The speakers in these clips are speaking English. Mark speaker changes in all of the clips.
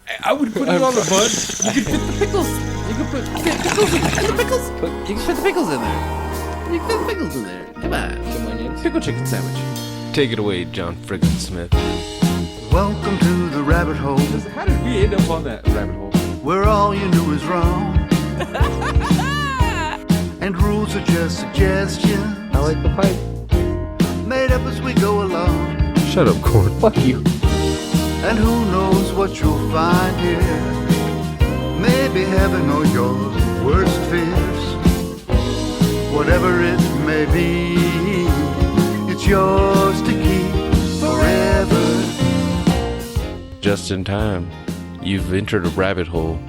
Speaker 1: I would put it on the bun. You could fit the pickles. You could put pickles in the pickles. You can fit the pickles in there. You can fit the pickles in there. Come on. Some onions. Pickle chicken sandwich. Take it away, John Frickin Smith.
Speaker 2: Welcome to the rabbit hole.
Speaker 1: How did we end up on that rabbit hole?
Speaker 2: Where all you knew is wrong. And rules are just suggestions.
Speaker 3: I like the pipe.
Speaker 2: Made up as we go along.
Speaker 1: Shut up, Corn.
Speaker 3: Fuck you.
Speaker 2: And who knows what you'll find here. Maybe heaven or your worst fears. Whatever it may be, it's yours to keep forever.
Speaker 1: Just in time. You've entered a rabbit hole.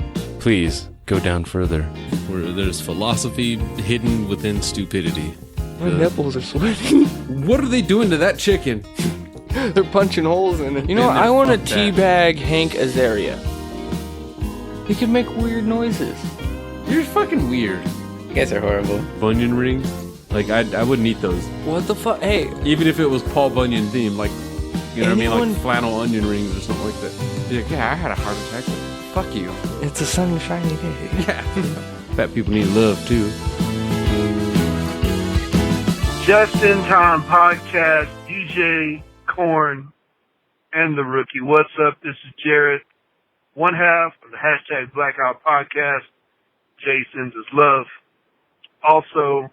Speaker 1: Please, go down further. Where there's philosophy hidden within stupidity.
Speaker 3: My nipples are sweating.
Speaker 1: What are they doing to that chicken?
Speaker 3: They're punching holes in it. You know, I want to teabag Hank Azaria. He can make weird noises.
Speaker 1: You're fucking weird.
Speaker 3: You guys are horrible.
Speaker 1: Bunion rings? Like, I wouldn't eat those.
Speaker 3: What the fuck? Hey.
Speaker 1: Even if it was Paul Bunyan themed, like, you know what I mean?
Speaker 3: Anyone-
Speaker 1: Like flannel onion rings or something like that. You're like, yeah, I had a heart attack. Fuck you.
Speaker 3: It's a sunshiny day.
Speaker 1: Yeah. Fat people need love, too.
Speaker 4: Just in Time Podcast, DJ Corn and the Rookie. What's up? This is Jared, one half of the hashtag Blackout Podcast. Jason's is love. Also,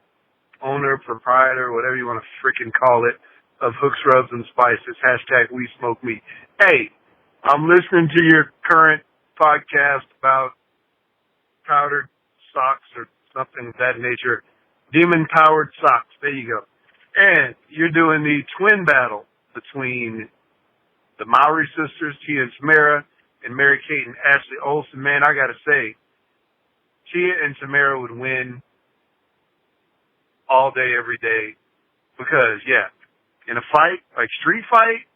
Speaker 4: owner, proprietor, whatever you want to freaking call it, of Hooks, Rubs, and Spices. Hashtag We Smoke Meat. Hey, I'm listening to your current podcast about powdered socks or something of that nature. Demon-powered socks. There you go. And you're doing the twin battle between the Mowry sisters, Tia and Tamara, and Mary-Kate and Ashley Olsen. Man, I gotta say, Tia and Tamara would win all day, every day. Because, yeah, in a fight, like street fight,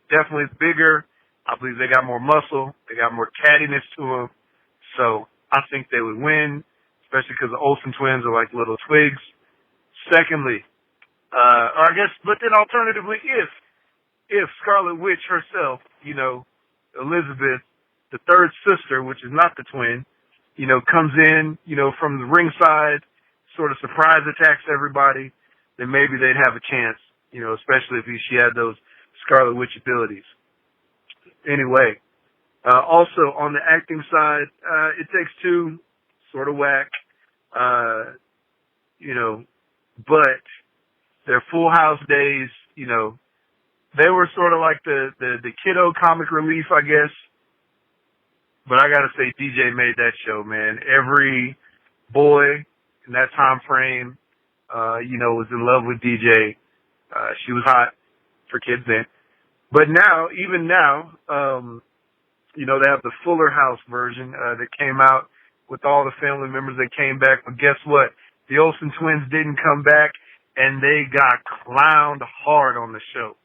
Speaker 4: definitely bigger. I believe they got more muscle. They got more cattiness to them. So I think they would win, especially because the Olsen twins are like little twigs. Secondly, or I guess, but then alternatively, if Scarlet Witch herself, you know, Elizabeth, the third sister, which is not the twin, you know, comes in, you know, from the ringside, sort of surprise attacks everybody, then maybe they'd have a chance, you know, especially if she had those Scarlet Witch abilities. Anyway, also on the acting side, It Takes Two, sort of whack, you know, but their Full House days, you know, they were sort of like the kiddo comic relief, I guess. But I gotta say, DJ made that show, man. Every boy in that time frame, you know, was in love with DJ. She was hot for kids then. But now, even now, you know, they have the Fuller House version that came out with all the family members that came back. But guess what? The Olsen twins didn't come back, and they got clowned hard on the show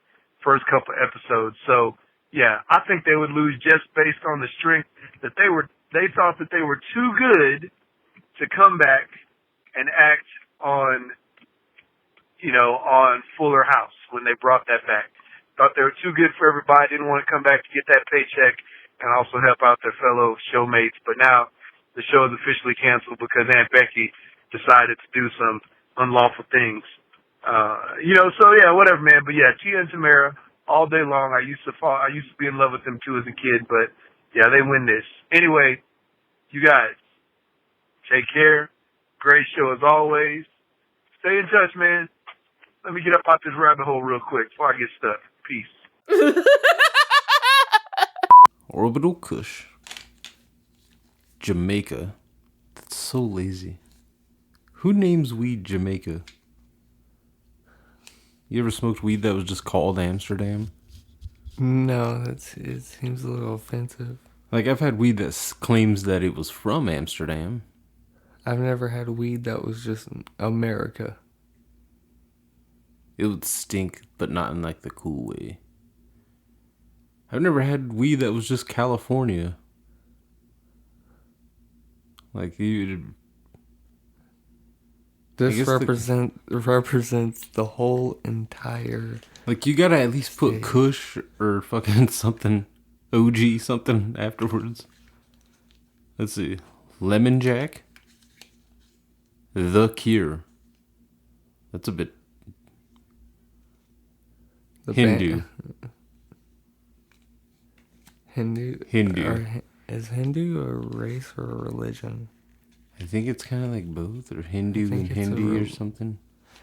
Speaker 4: first couple episodes. So, yeah, I think they would lose just based on the strength that they thought that they were too good to come back and act on, you know, on Fuller House when they brought that back. Thought they were too good for everybody, didn't want to come back to get that paycheck and also help out their fellow showmates. But now the show is officially canceled because Aunt Becky decided to do some unlawful things. You know, so yeah, whatever, man. But yeah, Tia and Tamara all day long. I used to be in love with them too as a kid, but yeah, they win this. Anyway, you guys, take care. Great show as always. Stay in touch, man. Let me get up out this rabbit hole real quick before I get stuck. Peace.
Speaker 1: Orbital Kush. Jamaica. That's so lazy. Who names weed Jamaica? You ever smoked weed that was just called Amsterdam?
Speaker 3: No, it seems a little offensive.
Speaker 1: Like, I've had weed that claims that it was from Amsterdam.
Speaker 3: I've never had weed that was just America.
Speaker 1: It would stink, but not in, like, the cool way. I've never had weed that was just California. Like, you...
Speaker 3: This represents the whole entire...
Speaker 1: Like, you gotta at least put
Speaker 3: state.
Speaker 1: Kush or fucking something OG something afterwards. Let's see. Lemon Jack. The Cure. That's a bit Hindu. Hindu.
Speaker 3: Is Hindu a race or a religion?
Speaker 1: I think it's kind of like both, or Hindu and Hindi or something.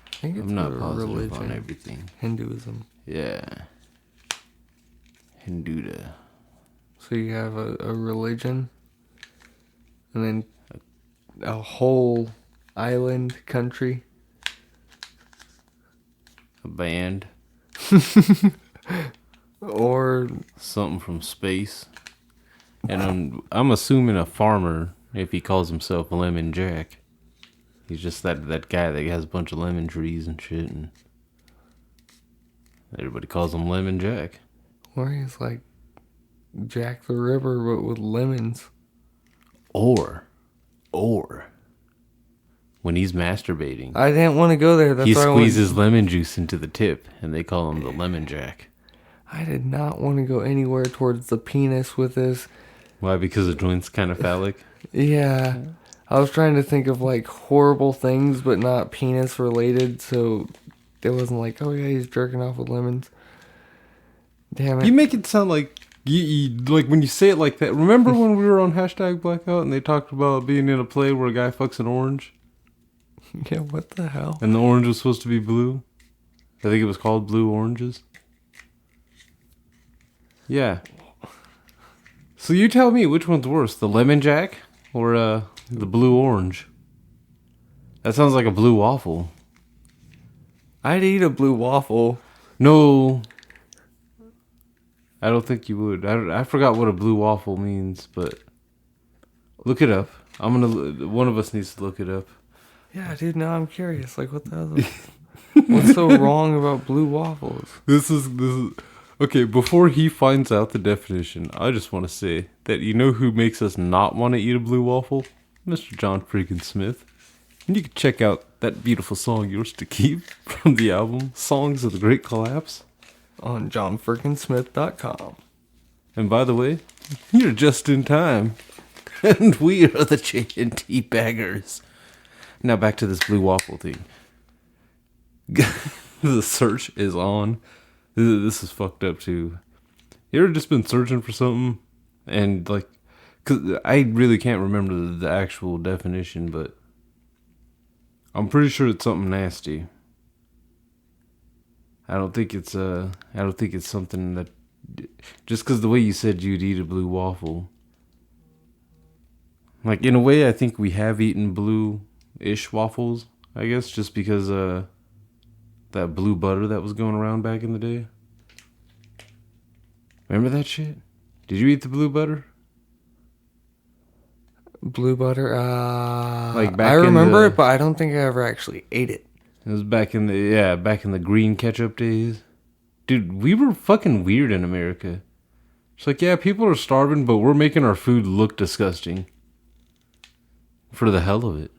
Speaker 3: I think it's
Speaker 1: I'm not
Speaker 3: a
Speaker 1: positive
Speaker 3: religion.
Speaker 1: on everything.
Speaker 3: Hinduism.
Speaker 1: Yeah. Hinduda.
Speaker 3: So you have a religion, and then a whole island country.
Speaker 1: A band.
Speaker 3: Or
Speaker 1: something from space. And I'm assuming a farmer, if he calls himself Lemon Jack. He's just that guy that has a bunch of lemon trees and shit, and everybody calls him Lemon Jack.
Speaker 3: Or he's like Jack the Ripper, but with lemons.
Speaker 1: Or when he's masturbating,
Speaker 3: I didn't want to go there. That's
Speaker 1: he
Speaker 3: why
Speaker 1: squeezes lemon juice into the tip, and they call him the Lemon Jack.
Speaker 3: I did not want to go anywhere towards the penis with this.
Speaker 1: Why? Because the joint's kind of phallic?
Speaker 3: Yeah. I was trying to think of like horrible things, but not penis related, so it wasn't like, oh yeah, he's jerking off with lemons. Damn it.
Speaker 1: You make it sound like you like when you say it like that. Remember when we were on #Blackout and they talked about being in a play where a guy fucks an orange?
Speaker 3: Yeah, what the hell?
Speaker 1: And the orange was supposed to be blue? I think it was called Blue Oranges. Yeah. So you tell me which one's worse, the Lemon Jack or the Blue Orange? That sounds like a blue waffle.
Speaker 3: I'd eat a blue waffle.
Speaker 1: No. I don't think you would. I forgot what a blue waffle means, but look it up. One of us needs to look it up.
Speaker 3: Yeah, dude, now I'm curious. Like, what the hell? What's so wrong about blue waffles?
Speaker 1: This is okay. Before he finds out the definition, I just want to say that you know who makes us not want to eat a blue waffle? Mr. John Frickin Smith. And you can check out that beautiful song, Yours to Keep, from the album Songs of the Great Collapse
Speaker 3: on johnfrickinsmith.com.
Speaker 1: And by the way, you're just in time. And we are the J&T Baggers. Now back to this blue waffle thing. The search is on. This is fucked up too. You ever just been searching for something and like, cause I really can't remember the actual definition, but I'm pretty sure it's something nasty. I don't think it's something that, just because the way you said you'd eat a blue waffle. Like, in a way, I think we have eaten blue-ish waffles, I guess, just because that blue butter that was going around back in the day. Remember that shit? Did you eat the blue butter?
Speaker 3: Blue butter?
Speaker 1: Like back
Speaker 3: I remember it, but I don't think I ever actually ate it.
Speaker 1: It was back in the green ketchup days. Dude, we were fucking weird in America. It's like, yeah, people are starving, but we're making our food look disgusting. For the hell of it.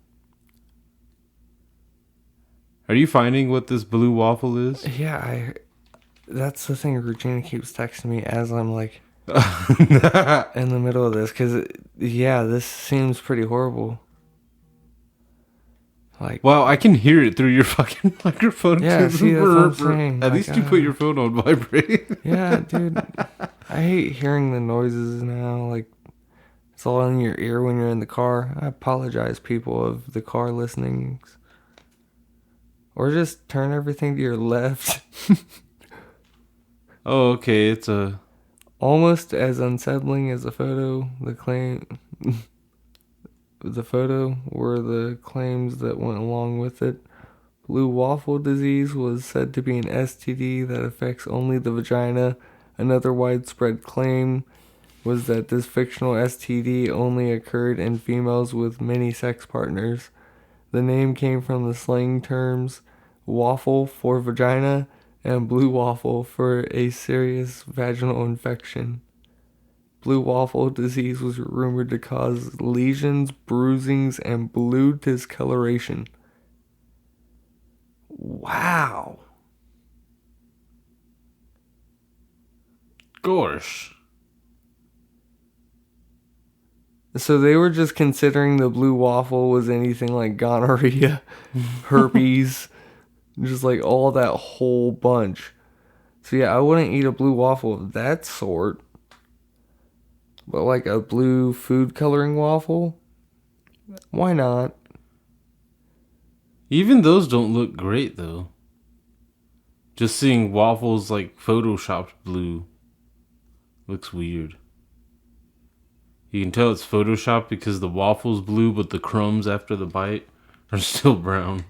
Speaker 1: Are you finding what this blue waffle is?
Speaker 3: Yeah, that's the thing Regina keeps texting me as I'm like in the middle of this, because this seems pretty horrible. Like,
Speaker 1: wow, I can hear it through your fucking microphone.
Speaker 3: Yeah, see, that's what I'm saying.
Speaker 1: At least you put your phone on vibrate.
Speaker 3: Yeah, dude. I hate hearing the noises now. Like, it's all in your ear when you're in the car. I apologize, people of the car listening. Or just turn everything to your left.
Speaker 1: Oh, okay, it's a...
Speaker 3: Almost as unsettling as the photo, the photo were the claims that went along with it. Blue waffle disease was said to be an STD that affects only the vagina. Another widespread claim was that this fictional STD only occurred in females with many sex partners. The name came from the slang terms waffle for vagina and blue waffle for a serious vaginal infection. Blue waffle disease was rumored to cause lesions, bruisings, and blue discoloration. Wow.
Speaker 1: Gosh.
Speaker 3: So they were just considering the blue waffle was anything like gonorrhea, herpes, just like all that whole bunch. So yeah, I wouldn't eat a blue waffle of that sort. But like a blue food coloring waffle, why not?
Speaker 1: Even those don't look great though. Just seeing waffles like photoshopped blue looks weird. You can tell it's photoshopped because the waffle's blue, but the crumbs after the bite are still brown.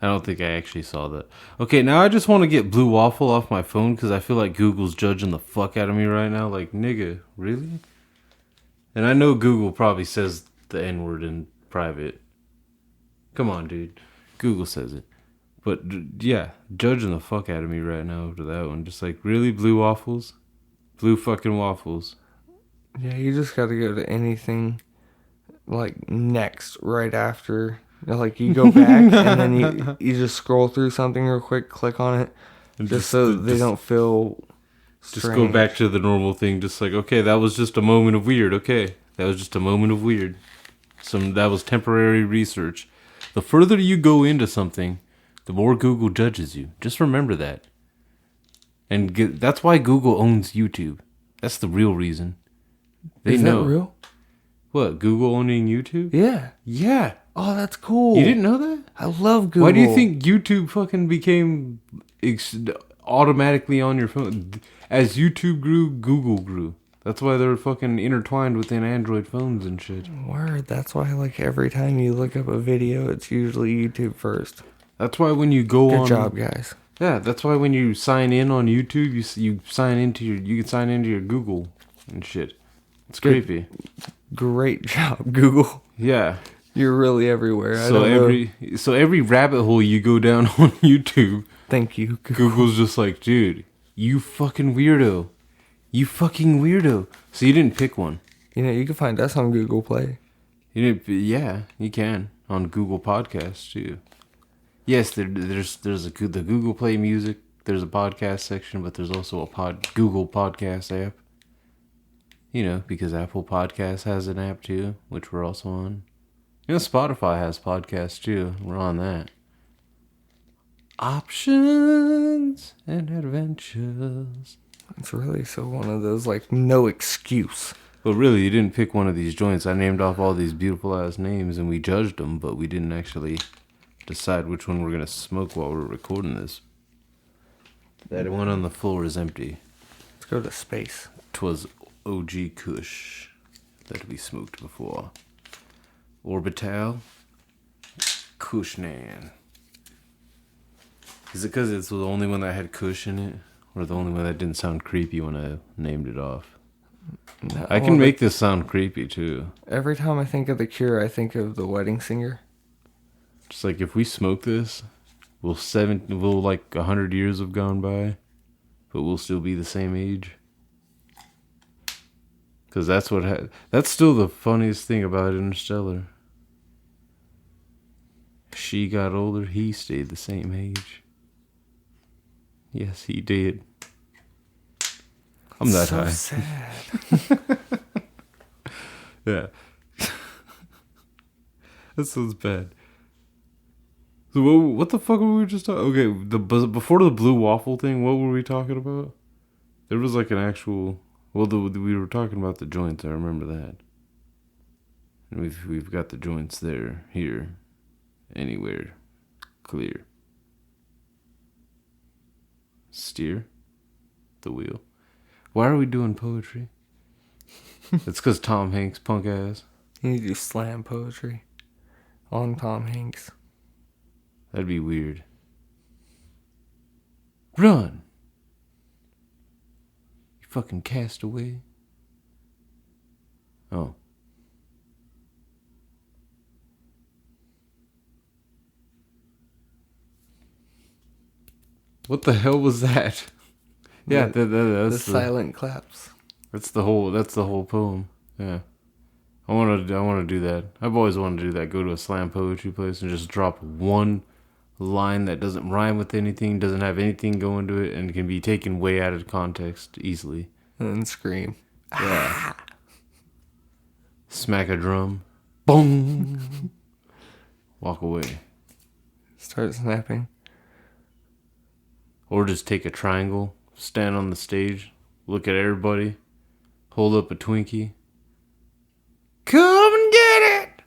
Speaker 1: I don't think I actually saw that. Okay, now I just want to get blue waffle off my phone because I feel like Google's judging the fuck out of me right now. Like, nigga, really? And I know Google probably says the N-word in private. Come on, dude. Google says it. But, yeah, judging the fuck out of me right now over that one. Just like, really? Blue waffles? Blue fucking waffles.
Speaker 3: Yeah, you just gotta go to anything like next, right after. Like you go back and then you just scroll through something real quick, click on it, just so they don't feel strange.
Speaker 1: Just go back to the normal thing. Just like, okay, that was just a moment of weird. Okay, that was just a moment of weird. That was temporary research. The further you go into something, the more Google judges you. Just remember that. And that's why Google owns YouTube. That's the real reason. They know.
Speaker 3: Is that real?
Speaker 1: What, Google owning YouTube?
Speaker 3: Yeah.
Speaker 1: Yeah.
Speaker 3: Oh, that's cool.
Speaker 1: You didn't know that?
Speaker 3: I love Google.
Speaker 1: Why do you think YouTube fucking became automatically on your phone? As YouTube grew, Google grew. That's why they're fucking intertwined within Android phones and shit.
Speaker 3: Word. That's why, like, every time you look up a video, it's usually YouTube first.
Speaker 1: That's why when you go on...
Speaker 3: Good job, guys.
Speaker 1: Yeah, that's why when you sign in on YouTube, you sign into you can sign into your Google and shit. It's creepy.
Speaker 3: Great job, Google.
Speaker 1: Yeah.
Speaker 3: You're really everywhere.
Speaker 1: So every rabbit hole you go down on YouTube,
Speaker 3: thank you, Google.
Speaker 1: Google's just like, dude, you fucking weirdo. You fucking weirdo. So you didn't pick one.
Speaker 3: You know, you can find us on Google Play.
Speaker 1: Yeah, you can on Google Podcasts too. Yes, there's the Google Play Music. There's a podcast section, but there's also a Google Podcast app. You know, because Apple Podcasts has an app too, which we're also on. You know, Spotify has podcasts too. We're on that. Options and adventures.
Speaker 3: It's really so one of those, like, no excuse.
Speaker 1: But really, you didn't pick one of these joints. I named off all these beautiful ass names and we judged them, but we didn't actually decide which one we're going to smoke while we're recording this. That one on the floor is empty.
Speaker 3: Let's go to space.
Speaker 1: 'Twas OG Kush that we smoked before. Orbital Kushnan. Is it because it's the only one that had Kush in it? Or the only one that didn't sound creepy when I named it off?
Speaker 3: No,
Speaker 1: I can make this sound creepy too.
Speaker 3: Every time I think of The Cure, I think of The Wedding Singer.
Speaker 1: Just like if we smoke this, we'll like 100 years have gone by, but we'll still be the same age. Because that's still the funniest thing about Interstellar. She got older, he stayed the same age. Yes, he did. I'm that high.
Speaker 3: So sad.
Speaker 1: Yeah. That sounds bad. So what the fuck were we just talking? Okay, before the blue waffle thing, what were we talking about? There was like an actual. Well, we were talking about the joints. I remember that. And we've got the joints there, here, anywhere, clear. Steer the wheel. Why are we doing poetry? It's because Tom Hanks, punk ass.
Speaker 3: You need to do slam poetry on Tom Hanks.
Speaker 1: That'd be weird. Run! You fucking castaway. Oh. What the hell was that? Yeah, that's
Speaker 3: the silent claps.
Speaker 1: That's the whole poem. Yeah. I want to do that. I've always wanted to do that. Go to a slam poetry place and just drop one line that doesn't rhyme with anything, doesn't have anything going to it, and can be taken way out of context easily.
Speaker 3: And then scream.
Speaker 1: Yeah. Smack a drum. Boom. Walk away.
Speaker 3: Start snapping.
Speaker 1: Or just take a triangle, stand on the stage, look at everybody, hold up a Twinkie. Come and get it!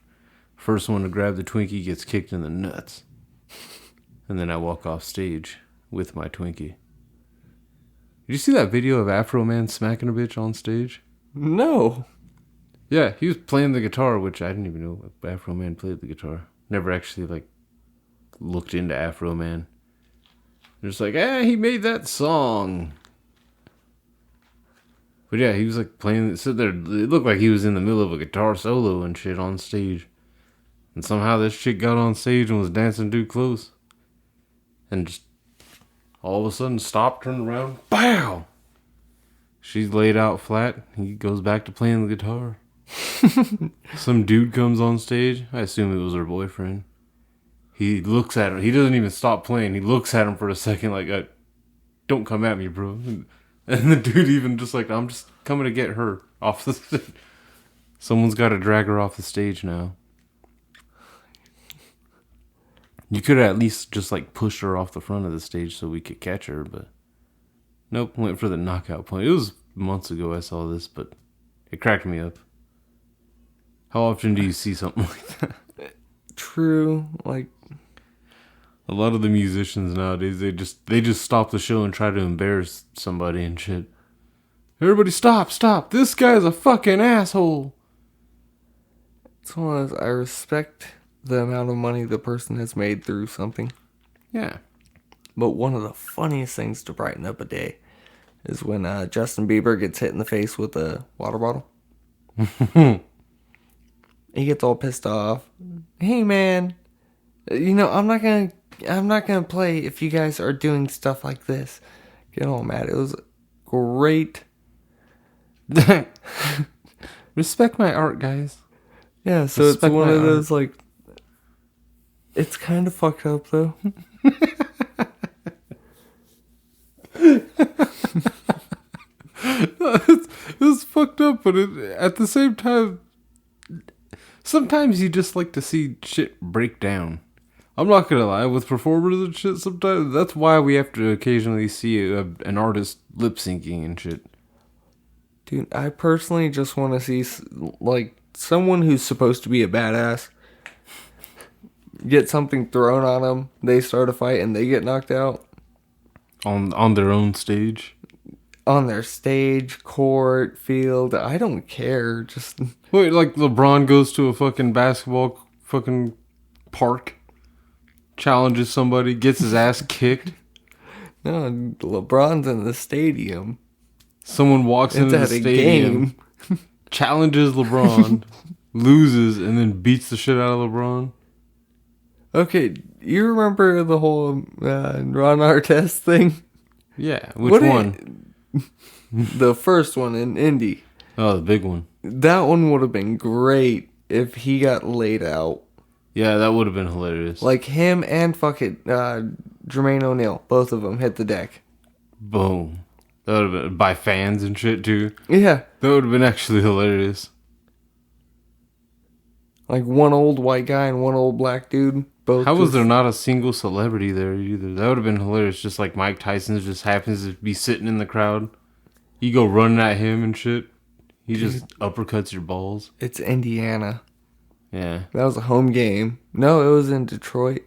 Speaker 1: First one to grab the Twinkie gets kicked in the nuts. And then I walk off stage with my Twinkie. Did you see that video of Afro Man smacking a bitch on stage?
Speaker 3: No.
Speaker 1: Yeah, he was playing the guitar, which I didn't even know Afro Man played the guitar. Never actually, looked into Afro Man. Just he made that song. But yeah, he was playing, sit there, it looked like he was in the middle of a guitar solo and shit on stage. And somehow this chick got on stage and was dancing too close. And just all of a sudden stopped, turned around, BOW! She's laid out flat. He goes back to playing the guitar. Some dude comes on stage. I assume it was her boyfriend. He looks at her. He doesn't even stop playing. He looks at him for a second don't come at me, bro. And the dude even just I'm just coming to get her off the stage. Someone's got to drag her off the stage now. You could have at least just pushed her off the front of the stage so we could catch her, but nope, went for the knockout point. It was months ago I saw this, but it cracked me up. How often do you see something like that?
Speaker 3: True,
Speaker 1: A lot of the musicians nowadays, they just stop the show and try to embarrass somebody and shit. Everybody stop. This guy's a fucking asshole.
Speaker 3: It's one of those, I respect the amount of money the person has made through something.
Speaker 1: Yeah.
Speaker 3: But one of the funniest things to brighten up a day is when Justin Bieber gets hit in the face with a water bottle. He gets all pissed off. Hey man, I'm not gonna play if you guys are doing stuff like this. Get all mad. It was great.
Speaker 1: Respect my art, guys.
Speaker 3: Yeah, so
Speaker 1: Respect
Speaker 3: it's one of
Speaker 1: art.
Speaker 3: those it's kind of fucked up though.
Speaker 1: It's fucked up, but at the same time, sometimes you just like to see shit break down. I'm not gonna lie, with performers and shit, sometimes that's why we have to occasionally see an artist lip syncing and shit.
Speaker 3: Dude, I personally just want to see someone who's supposed to be a badass get something thrown on them. They start a fight and they get knocked out
Speaker 1: On their own stage.
Speaker 3: on their stage, court, field. I don't care. Just
Speaker 1: Wait, LeBron goes to a fucking basketball fucking park, challenges somebody, gets his ass kicked.
Speaker 3: no, LeBron's in the stadium.
Speaker 1: Someone walks
Speaker 3: It's
Speaker 1: into the
Speaker 3: at a
Speaker 1: stadium,
Speaker 3: game.
Speaker 1: challenges LeBron, loses, and then beats the shit out of LeBron.
Speaker 3: Okay, you remember the whole Ron Artest thing?
Speaker 1: Yeah, which one?
Speaker 3: The first one in Indy.
Speaker 1: Oh, the big one.
Speaker 3: That one would have been great if he got laid out.
Speaker 1: Yeah, that would have been hilarious.
Speaker 3: Him and Jermaine O'Neal, both of them hit the deck.
Speaker 1: Boom. That would have been by fans and shit too.
Speaker 3: Yeah.
Speaker 1: That would have been actually hilarious.
Speaker 3: One old white guy and one old black dude. Both.
Speaker 1: How was there not a single celebrity there either? That would have been hilarious. Just Mike Tyson just happens to be sitting in the crowd. You go running at him and shit. He just uppercuts your balls.
Speaker 3: It's Indiana.
Speaker 1: Yeah.
Speaker 3: That was a home game. No, it was in Detroit.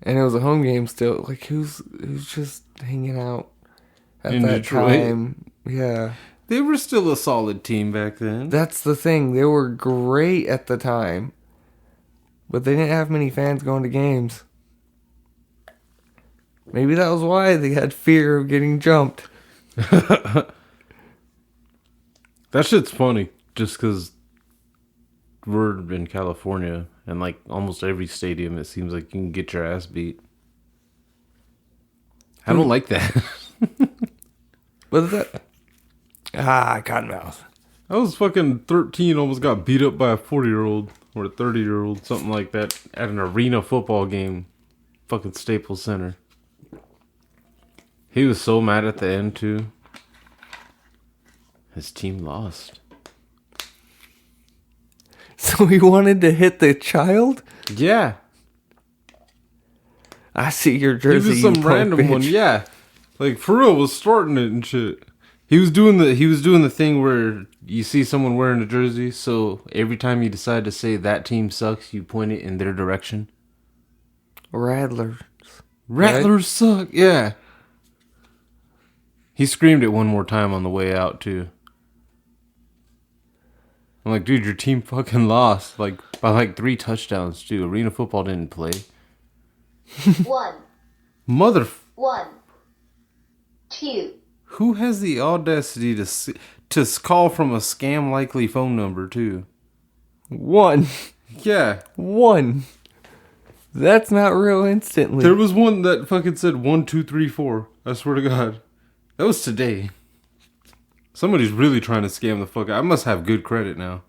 Speaker 3: And it was a home game still. Who's just hanging out at
Speaker 1: In
Speaker 3: that
Speaker 1: Detroit?
Speaker 3: time? Yeah.
Speaker 1: They were still a solid team back then.
Speaker 3: That's the thing. They were great at the time. But they didn't have many fans going to games. Maybe that was why they had fear of getting jumped.
Speaker 1: That shit's funny. Just because we're in California and almost every stadium it seems like you can get your ass beat. I don't like that.
Speaker 3: But that... Cottonmouth.
Speaker 1: I was fucking 13, almost got beat up by a 40-year-old or a 30-year-old, something like that, at an arena football game. Fucking Staples Center. He was so mad at the end, too. His team lost.
Speaker 3: So he wanted to hit the child?
Speaker 1: Yeah.
Speaker 3: I see your jersey.
Speaker 1: He was some random one, yeah. Like for real, was starting it and shit. He was doing the thing where you see someone wearing a jersey, so every time you decide to say that team sucks, you point it in their direction.
Speaker 3: Rattlers.
Speaker 1: Rattlers suck, yeah. He screamed it one more time on the way out too. I'm like, dude, your team fucking lost, like by like 3 touchdowns too. Arena football didn't play.
Speaker 5: 1,
Speaker 1: Mother.
Speaker 5: 1, 2.
Speaker 1: Who has the audacity to call from a scam likely phone number too?
Speaker 3: 1.
Speaker 1: Yeah.
Speaker 3: 1. That's not real instantly.
Speaker 1: There was one that fucking said 1, 2, 3, 4. I swear to God. That was today. Somebody's really trying to scam the fuck out. I must have good credit now.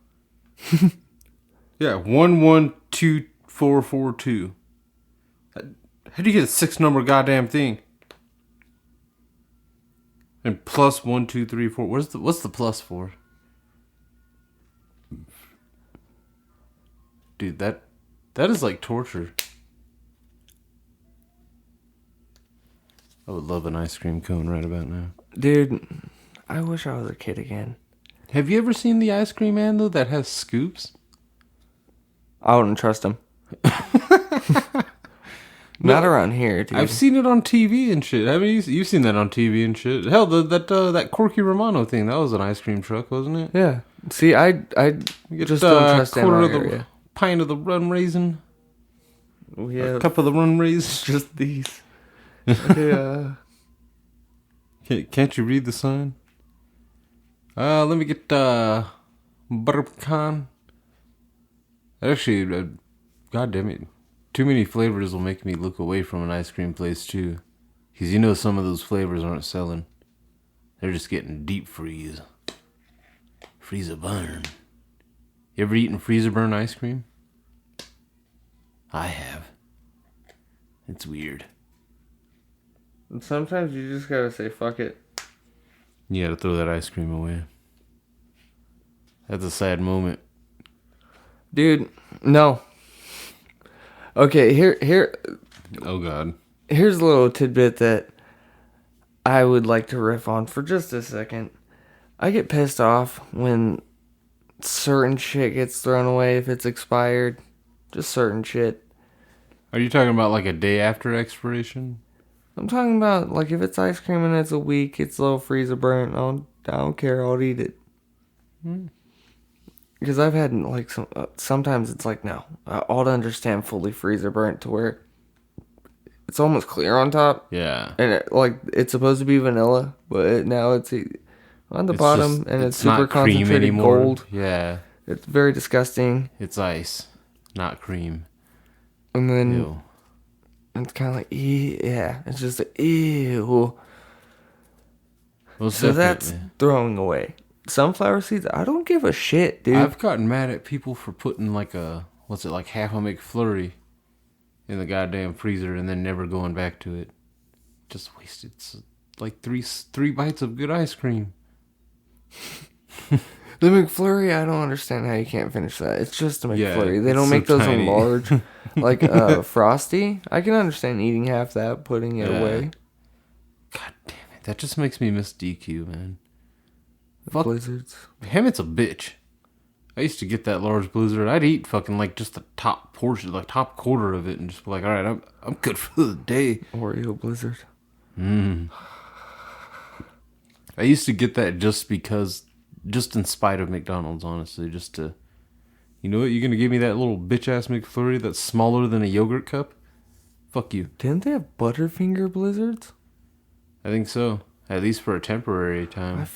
Speaker 1: Yeah, 1, 1, 2, 4, 4, 2. How do you get a 6-number goddamn thing? And plus 1, 2, 3, 4. What's the plus for? Dude, that is like torture. I would love an ice cream cone right about now.
Speaker 3: Dude, I wish I was a kid again.
Speaker 1: Have you ever seen the ice cream man though that has scoops?
Speaker 3: I wouldn't trust him. Not around here, dude.
Speaker 1: I've seen it on TV and shit. I mean, you've seen that on TV and shit. Hell, that Corky Romano thing, that was an ice cream truck, wasn't it?
Speaker 3: Yeah. See, I just don't trust him
Speaker 1: quarter
Speaker 3: in
Speaker 1: of
Speaker 3: our
Speaker 1: the
Speaker 3: area.
Speaker 1: pint of the rum raisin.
Speaker 3: We have
Speaker 1: A cup of the rum raisin.
Speaker 3: just these. Yeah.
Speaker 1: Can't you read the sign? Let me get butter pecan. Actually, god damn it. Too many flavors will make me look away from an ice cream place too. Because you know some of those flavors aren't selling. They're just getting deep freeze. Freezer burn. You ever eaten freezer burn ice cream? I have. It's weird.
Speaker 3: And sometimes you just gotta say, fuck it.
Speaker 1: You gotta throw that ice cream away. That's a sad moment.
Speaker 3: Dude, no. Okay, here.
Speaker 1: Oh God.
Speaker 3: Here's a little tidbit that I would like to riff on for just a second. I get pissed off when certain shit gets thrown away if it's expired. Just certain shit.
Speaker 1: Are you talking about like a day after expiration?
Speaker 3: I'm talking about like if it's ice cream and it's a week, it's a little freezer burnt. I don't care. I'll eat it. Because I've had like sometimes it's like no, I ought to understand fully freezer burnt to where it's almost clear on top.
Speaker 1: Yeah.
Speaker 3: And it's supposed to be vanilla, but now it's on the bottom and it's super concentrated gold.
Speaker 1: Yeah.
Speaker 3: It's very disgusting.
Speaker 1: It's ice, not cream.
Speaker 3: And then
Speaker 1: Ew.
Speaker 3: it's kind of like yeah, it's just ew.
Speaker 1: Well,
Speaker 3: So that's throwing away. Sunflower seeds, I don't give a shit, dude.
Speaker 1: I've gotten mad at people for putting like half a McFlurry in the goddamn freezer and then never going back to it. Just wasted like three bites of good ice cream.
Speaker 3: The McFlurry, I don't understand how you can't finish that. It's just a McFlurry.
Speaker 1: Yeah,
Speaker 3: they don't
Speaker 1: it's
Speaker 3: make
Speaker 1: so
Speaker 3: those
Speaker 1: tiny.
Speaker 3: in large. Like Frosty, I can understand eating half that, putting it away.
Speaker 1: God damn it. That just makes me miss DQ, man. Fuck.
Speaker 3: Blizzards.
Speaker 1: Hammett's a bitch. I used to get that large blizzard. I'd eat fucking like just the top portion, like top quarter of it, and just be like, all right, I'm good for the day.
Speaker 3: Oreo Blizzard.
Speaker 1: I used to get that just in spite of McDonald's, honestly, just to, you know what, you're gonna give me that little bitch ass McFlurry that's smaller than a yogurt cup? Fuck you.
Speaker 3: Didn't they have Butterfinger Blizzards?
Speaker 1: I think so. At least for a temporary time.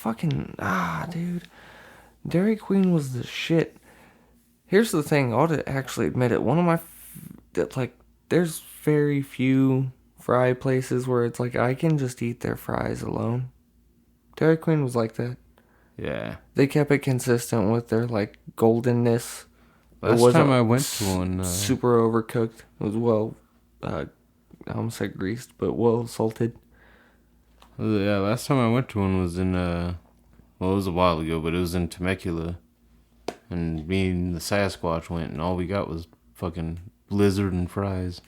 Speaker 3: Dude. Dairy Queen was the shit. Here's the thing, I ought to actually admit it. One of my, there's very few fry places where it's like, I can just eat their fries alone. Dairy Queen was like that.
Speaker 1: Yeah.
Speaker 3: They kept it consistent with their, like, goldenness.
Speaker 1: Last time I went to one...
Speaker 3: super overcooked. It was well, I almost said greased, but well salted.
Speaker 1: Yeah, last time I went to one was in, it was a while ago, but it was in Temecula. And me and the Sasquatch went, and all we got was fucking blizzard and fries.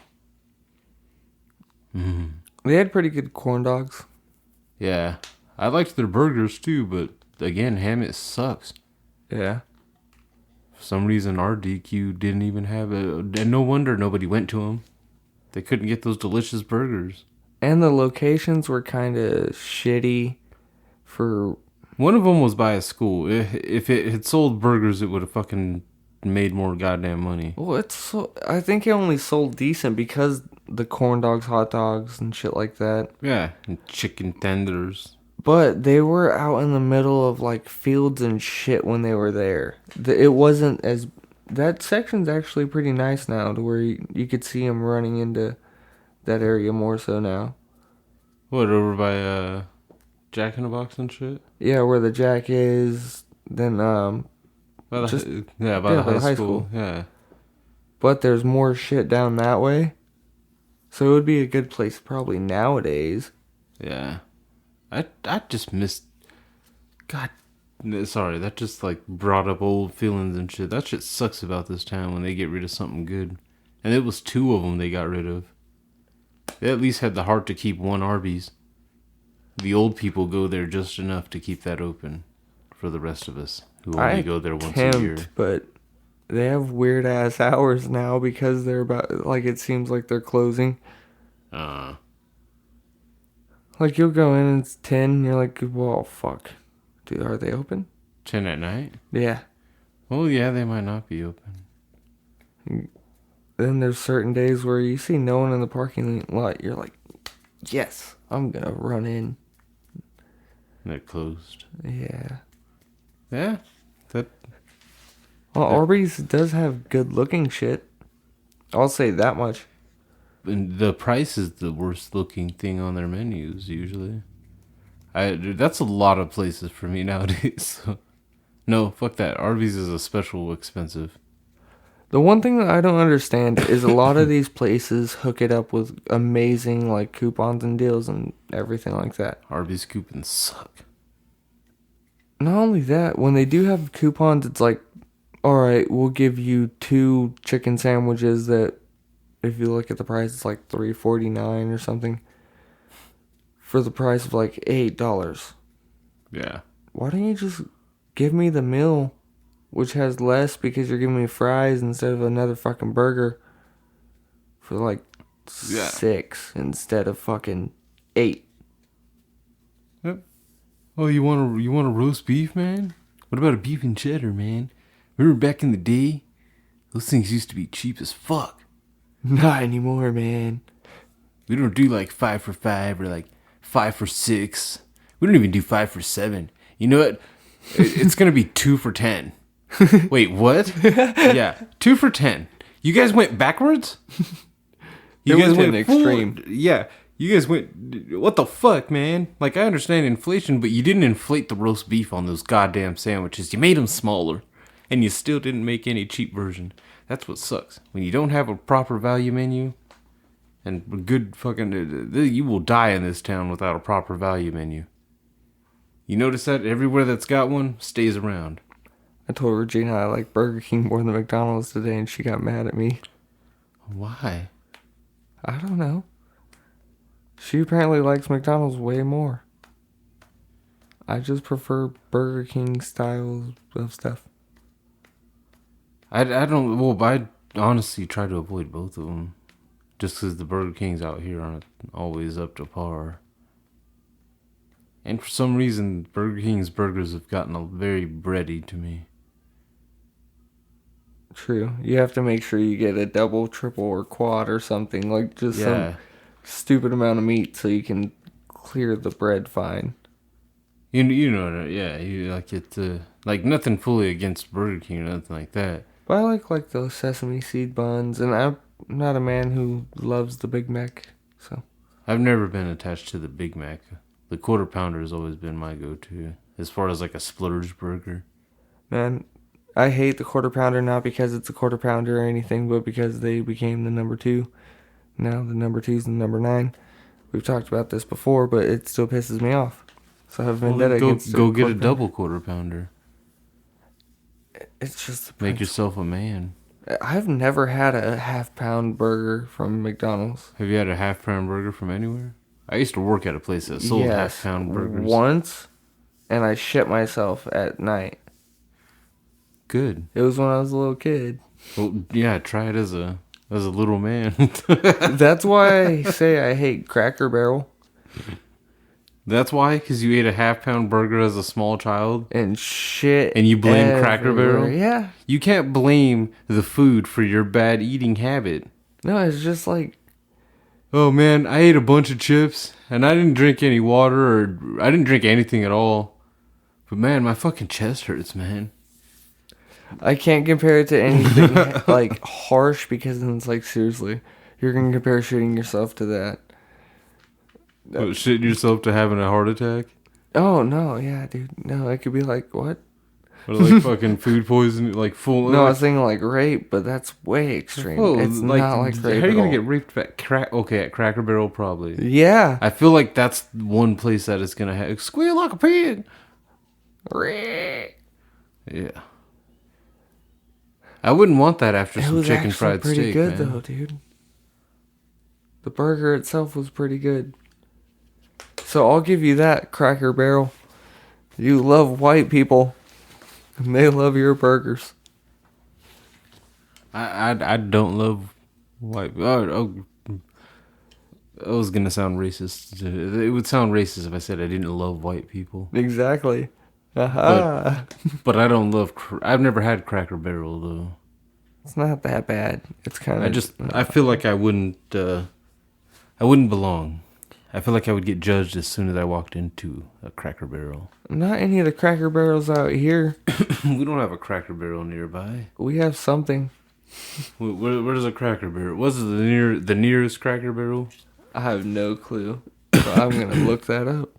Speaker 3: They had pretty good corn dogs.
Speaker 1: Yeah. I liked their burgers too, but again, Hammett sucks.
Speaker 3: Yeah.
Speaker 1: For some reason, our DQ didn't even have and no wonder nobody went to them. They couldn't get those delicious burgers.
Speaker 3: And the locations were kind of shitty for...
Speaker 1: One of them was by a school. If it had sold burgers, it would have fucking made more goddamn money.
Speaker 3: Well, I think it only sold decent because the corn dogs, hot dogs, and shit like that.
Speaker 1: Yeah, and chicken tenders.
Speaker 3: But they were out in the middle of, like, fields and shit when they were there. It wasn't as... That section's actually pretty nice now, to where you could see them running into that area more so now.
Speaker 1: What, over by Jack in the Box and shit?
Speaker 3: Yeah, where the Jack is, then,
Speaker 1: by the high school. Yeah.
Speaker 3: But there's more shit down that way. So it would be a good place probably nowadays.
Speaker 1: Yeah. I just missed... God... Sorry, that just, like, brought up old feelings and shit. That shit sucks about this town when they get rid of something good. And it was 2 of them they got rid of. They at least had the heart to keep one Arby's. The old people go there just enough to keep that open for the rest of us who only go there once a year.
Speaker 3: But they have weird ass hours now because they're about, like, it seems like they're closing. Like, you'll go in and it's 10 and you're like, well, fuck. Dude, are they open?
Speaker 1: 10 at night?
Speaker 3: Yeah.
Speaker 1: Oh, yeah, they might not be open.
Speaker 3: Then there's certain days where you see no one in the parking lot. You're like, yes, I'm going to run in.
Speaker 1: They're closed.
Speaker 3: Yeah.
Speaker 1: Yeah.
Speaker 3: Well, Arby's does have good looking shit. I'll say that much.
Speaker 1: And the price is the worst looking thing on their menus, usually. That's a lot of places for me nowadays. So. No, fuck that. Arby's is a special expensive.
Speaker 3: The one thing that I don't understand is a lot of these places hook it up with amazing, like, coupons and deals and everything like that.
Speaker 1: Arby's coupons suck.
Speaker 3: Not only that, when they do have coupons, it's like, alright, we'll give you 2 chicken sandwiches that, if you look at the price, it's like $3.49 or something. For the price of like $8.
Speaker 1: Yeah.
Speaker 3: Why don't you just give me the meal, which has less because you're giving me fries instead of another fucking burger for like $6 instead of fucking $8.
Speaker 1: Yep. Oh, you want a roast beef, man? What about a beef and cheddar, man? Remember back in the day? Those things used to be cheap as fuck.
Speaker 3: Not anymore, man.
Speaker 1: We don't do like 5 for $5 or like 5 for $6. We don't even do 5 for $7. You know what? It's gonna be 2 for $10. Wait, what? Yeah, 2 for $10. You guys went backwards?
Speaker 3: You guys went extreme.
Speaker 1: Yeah, you guys went. What the fuck, man? Like, I understand inflation, but you didn't inflate the roast beef on those goddamn sandwiches. You made them smaller, and you still didn't make any cheap version. That's what sucks. When you don't have a proper value menu. And good fucking... You will die in this town without a proper value menu. You notice that everywhere that's got one stays around.
Speaker 3: I told Regina I like Burger King more than McDonald's today, and she got mad at me.
Speaker 1: Why?
Speaker 3: I don't know. She apparently likes McDonald's way more. I just prefer Burger King style of stuff.
Speaker 1: I don't... Well, I honestly try to avoid both of them. Just because the Burger Kings out here aren't always up to par. And for some reason, Burger King's burgers have gotten very bready to me.
Speaker 3: True. You have to make sure you get a double, triple, or quad or something. Like, just some stupid amount of meat so you can clear the bread fine.
Speaker 1: You know, yeah. You like it, like, nothing fully against Burger King or nothing like that.
Speaker 3: But I like those sesame seed buns, and I'm not a man who loves the Big Mac, so.
Speaker 1: I've never been attached to the Big Mac. The Quarter Pounder has always been my go-to, as far as like a splurge burger.
Speaker 3: Man, I hate the Quarter Pounder, not because it's a Quarter Pounder or anything, but because they became the number 2. Now the number 2's the number 9. We've talked about this before, but it still pisses me off. So I have vendetta against
Speaker 1: go get a double Quarter Pounder.
Speaker 3: It's just
Speaker 1: Make yourself a man.
Speaker 3: I've never had a half-pound burger from McDonald's.
Speaker 1: Have you had a half-pound burger from anywhere? I used to work at a place that sold half-pound burgers.
Speaker 3: Once, and I shit myself at night.
Speaker 1: Good.
Speaker 3: It was when I was a little kid.
Speaker 1: Well, yeah, try it as a little man.
Speaker 3: That's why I say I hate Cracker Barrel.
Speaker 1: That's why? Because you ate a half-pound burger as a small child?
Speaker 3: And shit.
Speaker 1: And you blame Cracker Barrel?
Speaker 3: Yeah.
Speaker 1: You can't blame the food for your bad eating habit.
Speaker 3: No, it's just like...
Speaker 1: Oh, man, I ate a bunch of chips, and I didn't drink any water, or I didn't drink anything at all. But, man, my fucking chest hurts, man.
Speaker 3: I can't compare it to anything, like, harsh, because then it's like, seriously, you're going to compare shooting yourself to that.
Speaker 1: What, shitting yourself to having a heart attack?
Speaker 3: Oh, no, yeah, dude. No, it could be like, what?
Speaker 1: Or like fucking food poisoning, like full...
Speaker 3: No, I was thinking like rape, but that's way extreme.
Speaker 1: Oh,
Speaker 3: it's not like rape.
Speaker 1: How are you
Speaker 3: going
Speaker 1: to get raped at at Cracker Barrel, probably?
Speaker 3: Yeah.
Speaker 1: I feel like that's one place that is going to have... Squeal like a pig! Yeah. I wouldn't want that after some chicken fried steak,
Speaker 3: pretty good,
Speaker 1: man.
Speaker 3: though, dude. The burger itself was pretty good. So I'll give you that, Cracker Barrel. You love white people, and they love your burgers.
Speaker 1: I don't love white... Oh, I was going to sound racist. It would sound racist if I said I didn't love white people.
Speaker 3: Exactly. Aha.
Speaker 1: But I don't love... I've never had Cracker Barrel, though.
Speaker 3: It's not that bad. It's kind of...
Speaker 1: I feel like I wouldn't belong. I feel like I would get judged as soon as I walked into a Cracker Barrel.
Speaker 3: Not any of the Cracker Barrels out here.
Speaker 1: We don't have a Cracker Barrel nearby.
Speaker 3: We have something.
Speaker 1: Where's a Cracker Barrel? What's the nearest Cracker Barrel?
Speaker 3: I have no clue. So I'm going to look that up.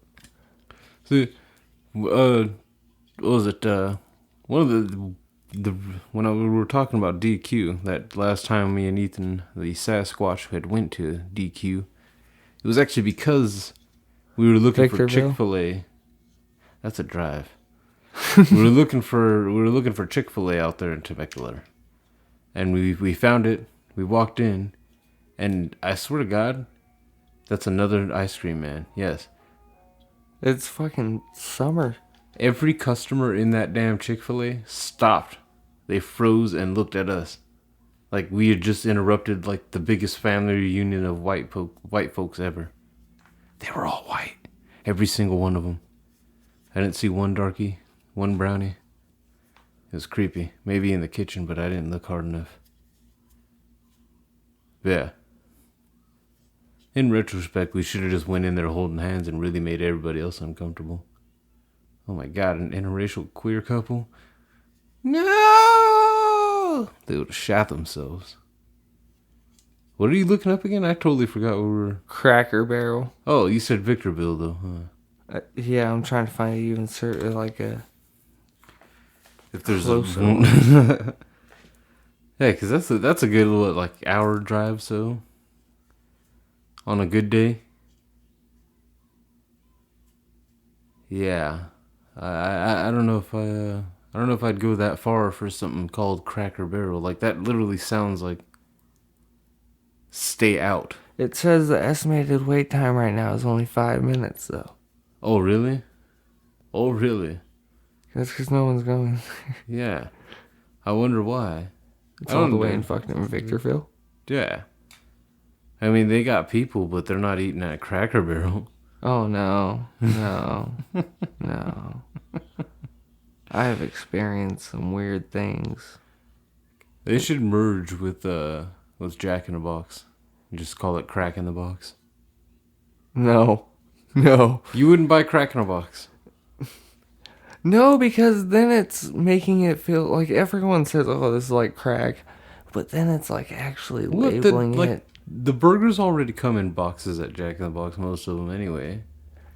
Speaker 1: See, what was it? One of the when we were talking about DQ, that last time me and Ethan, the Sasquatch, had went to DQ, it was actually because we were looking for Chick-fil-A. That's a drive. we were looking for Chick-fil-A out there in Temecula, and we found it. We walked in, and I swear to God, that's another ice cream man. Yes.
Speaker 3: It's fucking summer.
Speaker 1: Every customer in that damn Chick-fil-A stopped. They froze and looked at us. Like we had just interrupted like the biggest family reunion of white folks ever. They were all white. Every single one of them. I didn't see one darkie, one brownie. It was creepy. Maybe in the kitchen, but I didn't look hard enough. Yeah. In retrospect, we should have just went in there holding hands and really made everybody else uncomfortable. Oh my God, an interracial queer couple? No! They would have shot themselves. What are you looking up again? I totally forgot what we were...
Speaker 3: Cracker Barrel.
Speaker 1: Oh, you said Victorville, though, huh?
Speaker 3: Yeah, I'm trying to find even like a...
Speaker 1: If there's a... Yeah, because that's a good little, like, hour drive, so... On a good day. Yeah. I don't know if I don't know if I'd go that far for something called Cracker Barrel. Like that literally sounds like stay out.
Speaker 3: It says the estimated wait time right now is only 5 minutes though.
Speaker 1: Oh really? Oh really?
Speaker 3: That's because no one's going.
Speaker 1: Yeah. I wonder why.
Speaker 3: It's all the way in fucking Victorville.
Speaker 1: Yeah. I mean, they got people, but they're not eating at Cracker Barrel.
Speaker 3: Oh, no. No. No. I have experienced some weird things.
Speaker 1: They should merge with Jack in the Box. And just call it Crack in the Box.
Speaker 3: No. No.
Speaker 1: You wouldn't buy Crack in a Box.
Speaker 3: No, because then it's making it feel like everyone says, oh, this is like crack. But then it's like actually labeling it.
Speaker 1: The burgers already come in boxes at Jack in the Box, most of them anyway.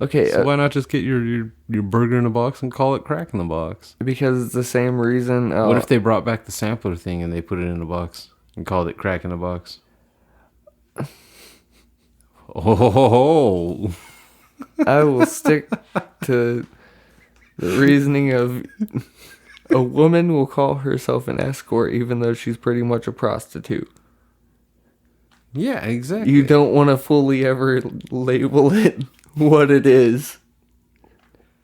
Speaker 3: Okay.
Speaker 1: So why not just get your burger in a box and call it Crack in the Box?
Speaker 3: Because it's the same reason.
Speaker 1: What if they brought back the sampler thing and they put it in a box and called it Crack in the Box? Oh.
Speaker 3: I will stick to the reasoning of A woman will call herself an escort even though she's pretty much a prostitute.
Speaker 1: Yeah, exactly.
Speaker 3: You don't want to fully ever label it what it is.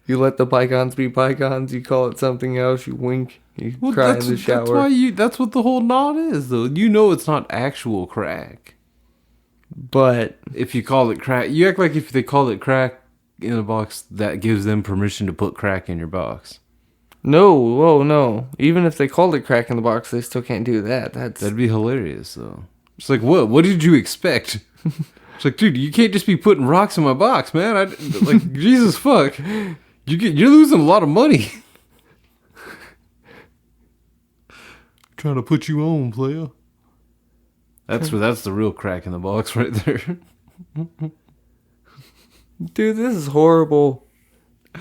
Speaker 3: You let the bygones be bygones. You call it something else. You wink. You cry in the shower.
Speaker 1: That's what the whole knot is, though. You know it's not actual crack.
Speaker 3: But
Speaker 1: if you call it crack, you act like if they call it crack in a box, that gives them permission to put crack in your box.
Speaker 3: No, whoa, no. Even if they called it crack in the box, they still can't do that.
Speaker 1: That'd be hilarious, though. It's like, what? What did you expect? It's like, dude, you can't just be putting rocks in my box, man. Jesus fuck. You're losing a lot of money. Trying to put you on, player. That's the real crack in the box right there.
Speaker 3: Dude, this is horrible.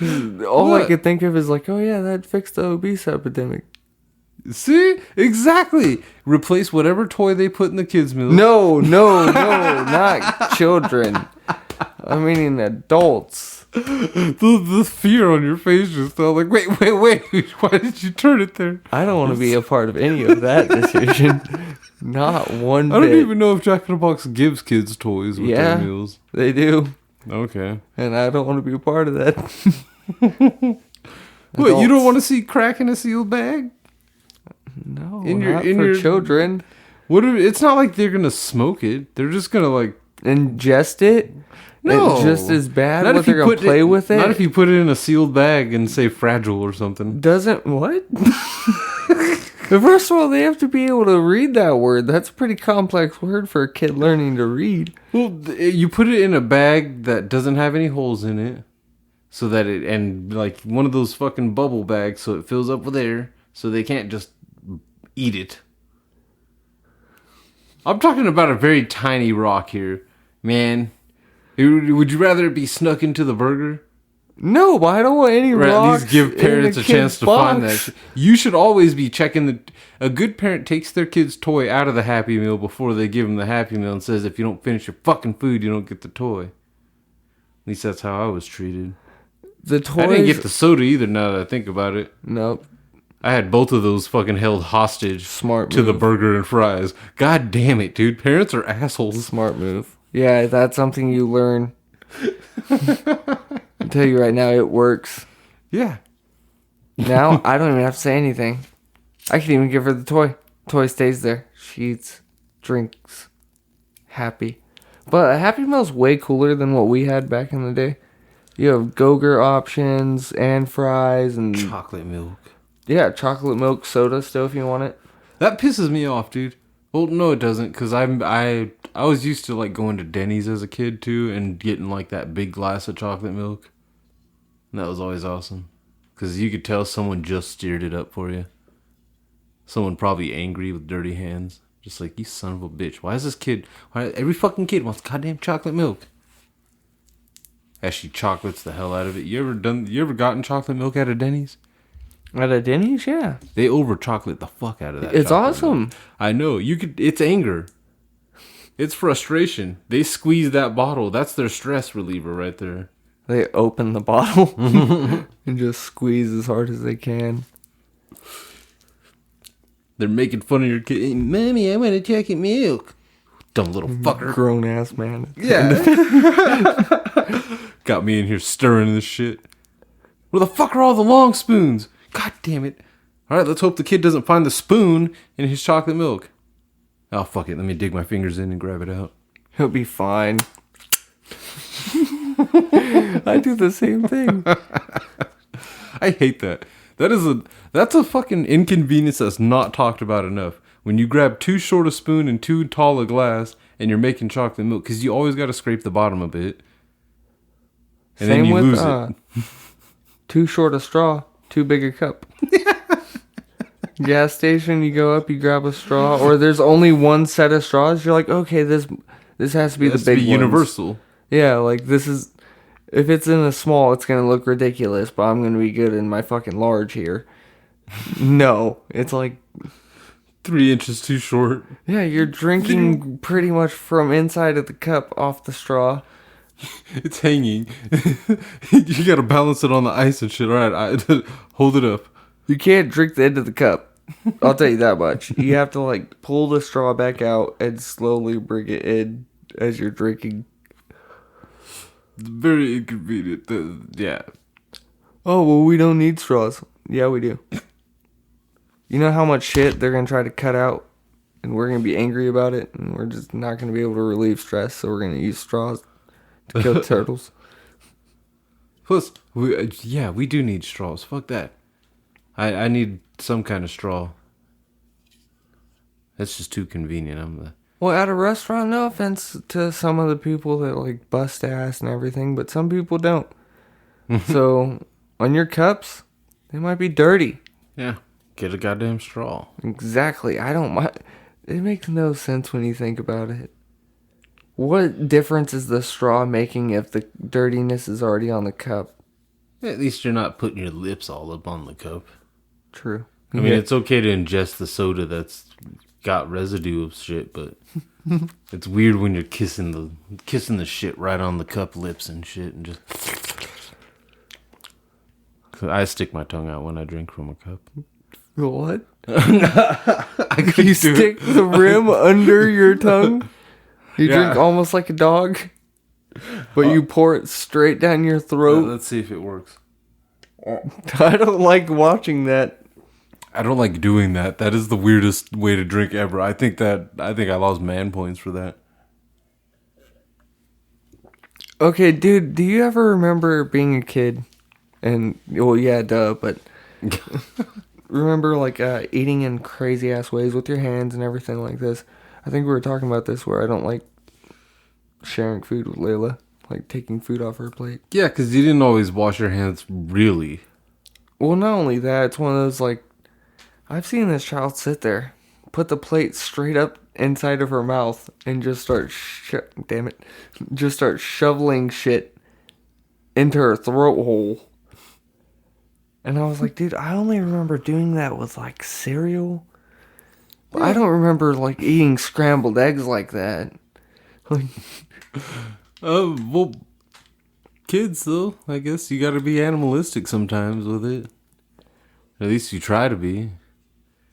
Speaker 3: All
Speaker 1: What?
Speaker 3: I could think of is like, oh yeah, that fixed the obese epidemic.
Speaker 1: See? Exactly. Replace whatever toy they put in the kids' meal.
Speaker 3: No, not children. I mean adults.
Speaker 1: The fear on your face just felt like, wait. Why did you turn it there?
Speaker 3: I don't want to be a part of any of that decision. Not one bit.
Speaker 1: I don't even know if Jack in the Box gives kids toys with their meals.
Speaker 3: They do.
Speaker 1: Okay.
Speaker 3: And I don't want to be a part of that.
Speaker 1: What, you don't want to see crack in a sealed bag?
Speaker 3: No, not for children.
Speaker 1: It's not like they're gonna smoke it. They're just gonna like
Speaker 3: ingest it.
Speaker 1: No,
Speaker 3: it's just as bad.
Speaker 1: Not
Speaker 3: What
Speaker 1: if
Speaker 3: they're gonna play with it.
Speaker 1: Not if you put it in a sealed bag and say fragile or something.
Speaker 3: Doesn't what? First of all, they have to be able to read that word. That's a pretty complex word for a kid learning to read.
Speaker 1: Well, you put it in a bag that doesn't have any holes in it, so that and like one of those fucking bubble bags, so it fills up with air, so they can't just eat it. I'm talking about a very tiny rock here, man. Would you rather it be snuck into the burger?
Speaker 3: No, but I don't want any rocks.
Speaker 1: Or at least give parents a chance to find that. You should always be checking a good parent takes their kid's toy out of the Happy Meal before they give them the Happy Meal and says, if you don't finish your fucking food, you don't get the toy. At least that's how I was treated.
Speaker 3: The toys...
Speaker 1: I didn't get the soda either, now that I think about it.
Speaker 3: Nope.
Speaker 1: I had both of those fucking held hostage
Speaker 3: Smart
Speaker 1: to
Speaker 3: move.
Speaker 1: the burger and fries. God damn it, dude. Parents are assholes.
Speaker 3: Smart move. Yeah, that's something you learn. I'll tell you right now, it works.
Speaker 1: Yeah.
Speaker 3: Now, I don't even have to say anything. I can even give her the toy. Toy stays there. She eats, drinks, happy. But a Happy Meal's way cooler than what we had back in the day. You have Go-Gurt options and fries and...
Speaker 1: chocolate milk.
Speaker 3: Yeah, chocolate milk soda still if you want it.
Speaker 1: That pisses me off, dude. Well, no, it doesn't, because I was used to like going to Denny's as a kid too, and getting like that big glass of chocolate milk. And that was always awesome, because you could tell someone just steered it up for you. Someone probably angry with dirty hands, just like, you son of a bitch. Why is this kid? Why every fucking kid wants goddamn chocolate milk? Actually, chocolates the hell out of it. You ever gotten chocolate milk out of Denny's?
Speaker 3: At a Denny's, yeah.
Speaker 1: They over chocolate the fuck out of that.
Speaker 3: It's awesome.
Speaker 1: Milk. I know. It's anger. It's frustration. They squeeze that bottle. That's their stress reliever right there.
Speaker 3: They open the bottle and just squeeze as hard as they can.
Speaker 1: They're making fun of your kid. Hey, Mommy, I want a chocolate milk. Dumb little fucker.
Speaker 3: Grown ass man.
Speaker 1: Yeah. Got me in here stirring this shit. Where the fuck are all the long spoons? God damn it. Alright, let's hope the kid doesn't find the spoon in his chocolate milk. Oh, fuck it. Let me dig my fingers in and grab it out.
Speaker 3: He'll be fine. I do the same thing.
Speaker 1: I hate that. That's a fucking inconvenience that's not talked about enough. When you grab too short a spoon and too tall a glass and you're making chocolate milk, because you always got to scrape the bottom a bit. And
Speaker 3: Same
Speaker 1: then you
Speaker 3: with,
Speaker 1: lose it.
Speaker 3: Too short a straw, too big a cup. Gas station, you go up, you grab a straw, or there's only one set of straws. You're like, okay, this has to be the big one.
Speaker 1: Universal.
Speaker 3: Yeah, like this is. If it's in a small, it's gonna look ridiculous, but I'm gonna be good in my fucking large here. No, it's like
Speaker 1: 3 inches too short.
Speaker 3: Yeah, you're drinking pretty much from inside of the cup off the straw.
Speaker 1: It's hanging. You gotta balance it on the ice and shit. Alright, hold it up.
Speaker 3: You can't drink the end of the cup. I'll tell you that much. You have to like pull the straw back out and slowly bring it in as you're drinking.
Speaker 1: Very inconvenient. Yeah.
Speaker 3: Oh, well, we don't need straws. Yeah, we do. You know how much shit they're going to try to cut out? And we're going to be angry about it. And we're just not going to be able to relieve stress. So we're going to use straws to kill turtles.
Speaker 1: Plus, we do need straws. Fuck that. I need some kind of straw. That's just too convenient.
Speaker 3: Well, at a restaurant, no offense to some of the people that like bust ass and everything, but some people don't. So, on your cups, they might be dirty.
Speaker 1: Yeah, get a goddamn straw.
Speaker 3: Exactly. I don't mind. It makes no sense when you think about it. What difference is the straw making if the dirtiness is already on the cup?
Speaker 1: At least you're not putting your lips all up on the cup.
Speaker 3: True.
Speaker 1: I mean, it's okay to ingest the soda that's got residue of shit, but it's weird when you're kissing the shit right on the cup lips and shit, and just. I stick my tongue out when I drink from a cup.
Speaker 3: What? You stick the rim under your tongue? You drink almost like a dog, but you pour it straight down your throat?
Speaker 1: Let's see if it works.
Speaker 3: I don't like watching that.
Speaker 1: I don't like doing that. That is the weirdest way to drink ever. I think I lost man points for that.
Speaker 3: Okay, dude, do you ever remember being a kid? And, well, yeah, duh, but remember, like, eating in crazy-ass ways with your hands and everything like this? I think we were talking about this where I don't like sharing food with Layla, like taking food off her plate.
Speaker 1: Yeah, because you didn't always wash your hands, really.
Speaker 3: Well, not only that, it's one of those, like, I've seen this child sit there, put the plate straight up inside of her mouth, and just start, just start shoveling shit into her throat hole. And I was like, dude, I only remember doing that with, like, cereal. But I don't remember, like, eating scrambled eggs like that. Like,
Speaker 1: well, kids, though, I guess you gotta be animalistic sometimes with it. At least you try to be.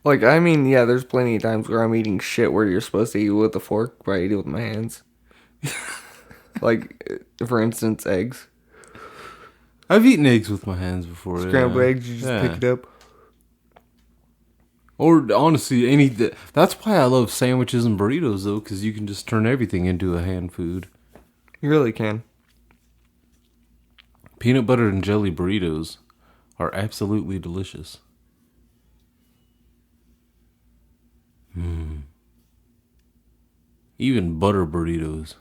Speaker 3: like, I mean, yeah, there's plenty of times where I'm eating shit where you're supposed to eat with a fork, but I eat it with my hands. Like, for instance, eggs.
Speaker 1: I've eaten eggs with my hands before.
Speaker 3: Scrambled eggs, you just pick it up.
Speaker 1: Or, honestly, that's why I love sandwiches and burritos, though, because you can just turn everything into a hand food.
Speaker 3: You really can.
Speaker 1: Peanut butter and jelly burritos are absolutely delicious. Even butter burritos.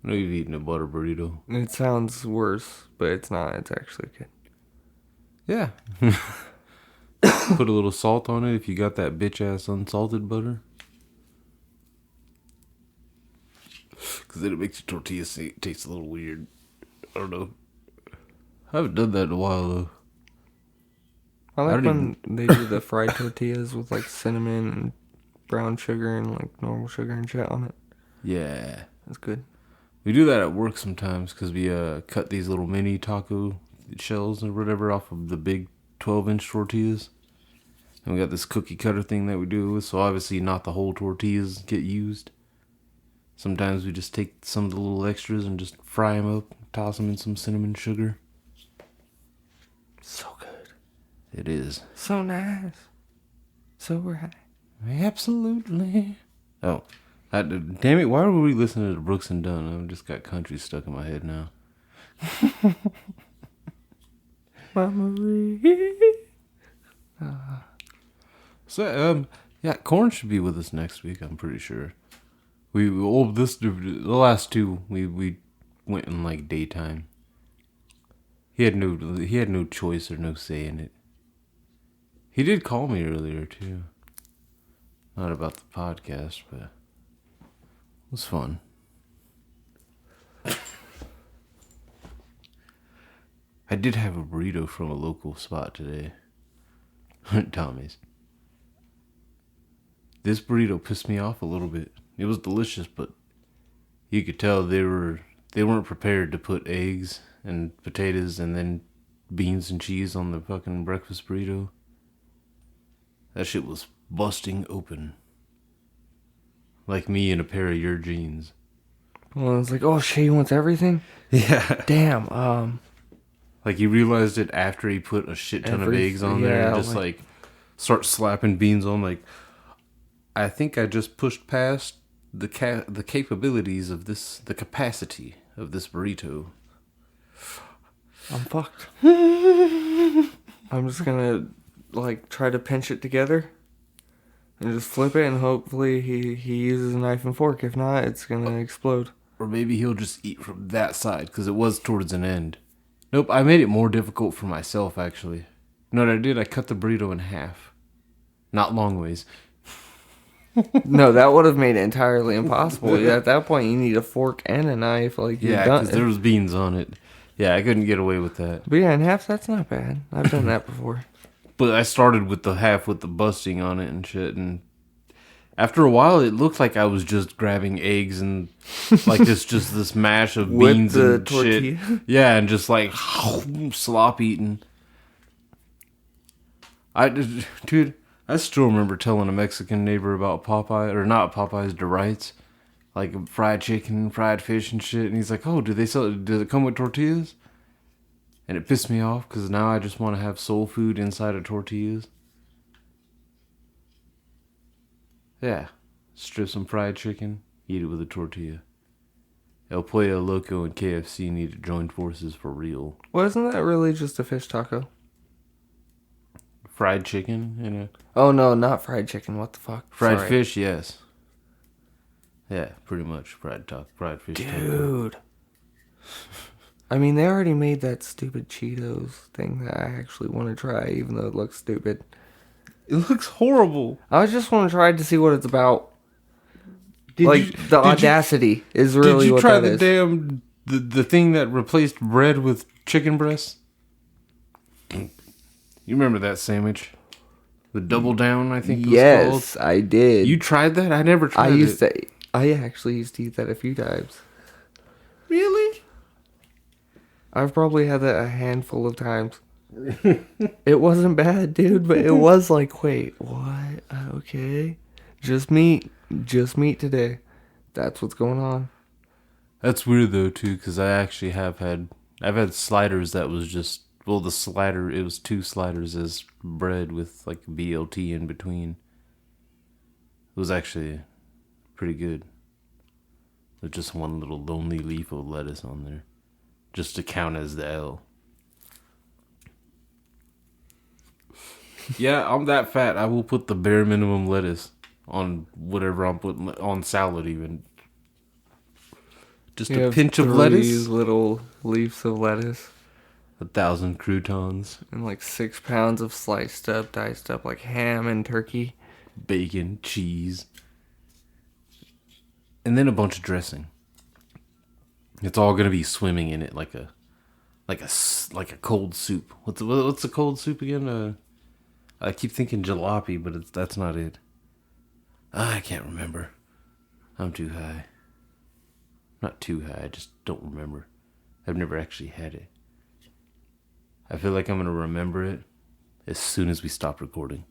Speaker 1: I know you've eaten a butter burrito.
Speaker 3: It sounds worse, but it's not. It's actually good.
Speaker 1: Yeah. Put a little salt on it if you got that bitch ass unsalted butter. Because then it makes your tortillas taste a little weird. I don't know. I haven't done that in a while, though.
Speaker 3: I like when they do the fried tortillas with like cinnamon and brown sugar and like normal sugar and shit on it.
Speaker 1: Yeah.
Speaker 3: That's good.
Speaker 1: We do that at work sometimes because we cut these little mini taco shells or whatever off of the big 12-inch tortillas. And we got this cookie cutter thing that we do with, so obviously not the whole tortillas get used. Sometimes we just take some of the little extras and just fry them up, toss them in some cinnamon sugar.
Speaker 3: So good.
Speaker 1: It is.
Speaker 3: So nice. So right.
Speaker 1: Absolutely. Oh, damn it, why were we listening to Brooks and Dunn? I've just got country stuck in my head now. So, yeah, Corn should be with us next week, I'm pretty sure. The last two, we went in, like, daytime. He had no choice or no say in it. He did call me earlier, too. Not about the podcast, but it was fun. I did have a burrito from a local spot today. Tommy's. This burrito pissed me off a little bit. It was delicious, but you could tell they weren't prepared to put eggs and potatoes and then beans and cheese on the fucking breakfast burrito. That shit was busting open. Like me in a pair of your jeans.
Speaker 3: Well, I was like, oh shit, he wants everything?
Speaker 1: Yeah.
Speaker 3: Damn,
Speaker 1: Like he realized it after he put a shit ton of eggs on there and just like start slapping beans on. Like, I think I just pushed past the capabilities of this, the capacity of this burrito.
Speaker 3: I'm fucked. I'm just gonna like try to pinch it together and just flip it, and hopefully he uses a knife and fork. If not, it's gonna explode.
Speaker 1: Or maybe he'll just eat from that side, because it was towards an end. Nope, I made it more difficult for myself, actually. You know what I did? I cut the burrito in half. Not long ways.
Speaker 3: No, that would have made it entirely impossible. At that point, you need a fork and a knife. Like,
Speaker 1: Yeah, because there was beans on it. Yeah, I couldn't get away with that.
Speaker 3: But yeah, in half, that's not bad. I've done that before.
Speaker 1: But I started with the half with the busting on it and shit, and after a while, it looked like I was just grabbing eggs and like this mash of beans and tortilla. Shit. Yeah, and just like slop eating. Dude, I still remember telling a Mexican neighbor about Popeye, or not Popeye's Delights, like fried chicken, fried fish and shit, and he's like, "Oh, does it come with tortillas?" And it pissed me off because now I just want to have soul food inside of tortillas. Yeah, strip some fried chicken, eat it with a tortilla. El Pollo Loco and KFC need to join forces for real.
Speaker 3: Wasn't that really just a fish taco?
Speaker 1: Fried chicken in a...
Speaker 3: Oh no, not fried chicken. What the fuck?
Speaker 1: Fried fish, yes. Yeah, pretty much fried fish.
Speaker 3: Dude. Taco. I mean, they already made that stupid Cheetos thing that I actually want to try, even though it looks stupid.
Speaker 1: It looks horrible.
Speaker 3: I just want to try to see what it's about. The audacity is really what that is.
Speaker 1: Did you try the thing that replaced bread with chicken breasts? You remember that sandwich? The Double Down, I think it was called?
Speaker 3: Yes, I did.
Speaker 1: You tried that? I never tried it.
Speaker 3: I actually used to eat that a few times.
Speaker 1: Really?
Speaker 3: I've probably had that a handful of times. It wasn't bad, dude, but it was like, wait, what? Okay. Just meat today. That's what's going on.
Speaker 1: That's weird though too, because I've had sliders that was just, well, it was 2 sliders as bread with like BLT in between. It was actually pretty good. With just one little lonely leaf of lettuce on there, just to count as the L. Yeah, I'm that fat. I will put the bare minimum lettuce on whatever I'm putting on salad, even. Just a pinch of lettuce.
Speaker 3: Little leaves of lettuce.
Speaker 1: 1,000 croutons.
Speaker 3: And like 6 pounds of diced up like ham and turkey.
Speaker 1: Bacon, cheese. And then a bunch of dressing. It's all gonna be swimming in it like a cold soup. What's a cold soup again? I keep thinking jalopy, but that's not it. I can't remember. I'm too high. Not too high, I just don't remember. I've never actually had it. I feel like I'm going to remember it as soon as we stop recording.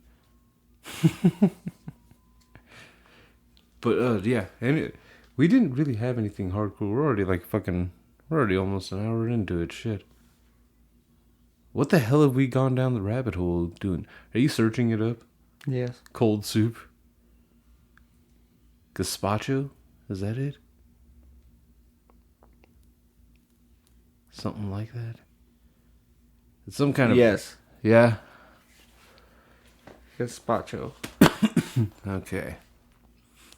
Speaker 1: But, yeah. And we didn't really have anything hardcore. We're already almost an hour into it. Shit. What the hell have we gone down the rabbit hole doing? Are you searching it up?
Speaker 3: Yes.
Speaker 1: Cold soup. Gazpacho? Is that it? Something like that? It's some kind of...
Speaker 3: Yes.
Speaker 1: Yeah?
Speaker 3: Gazpacho.
Speaker 1: Okay.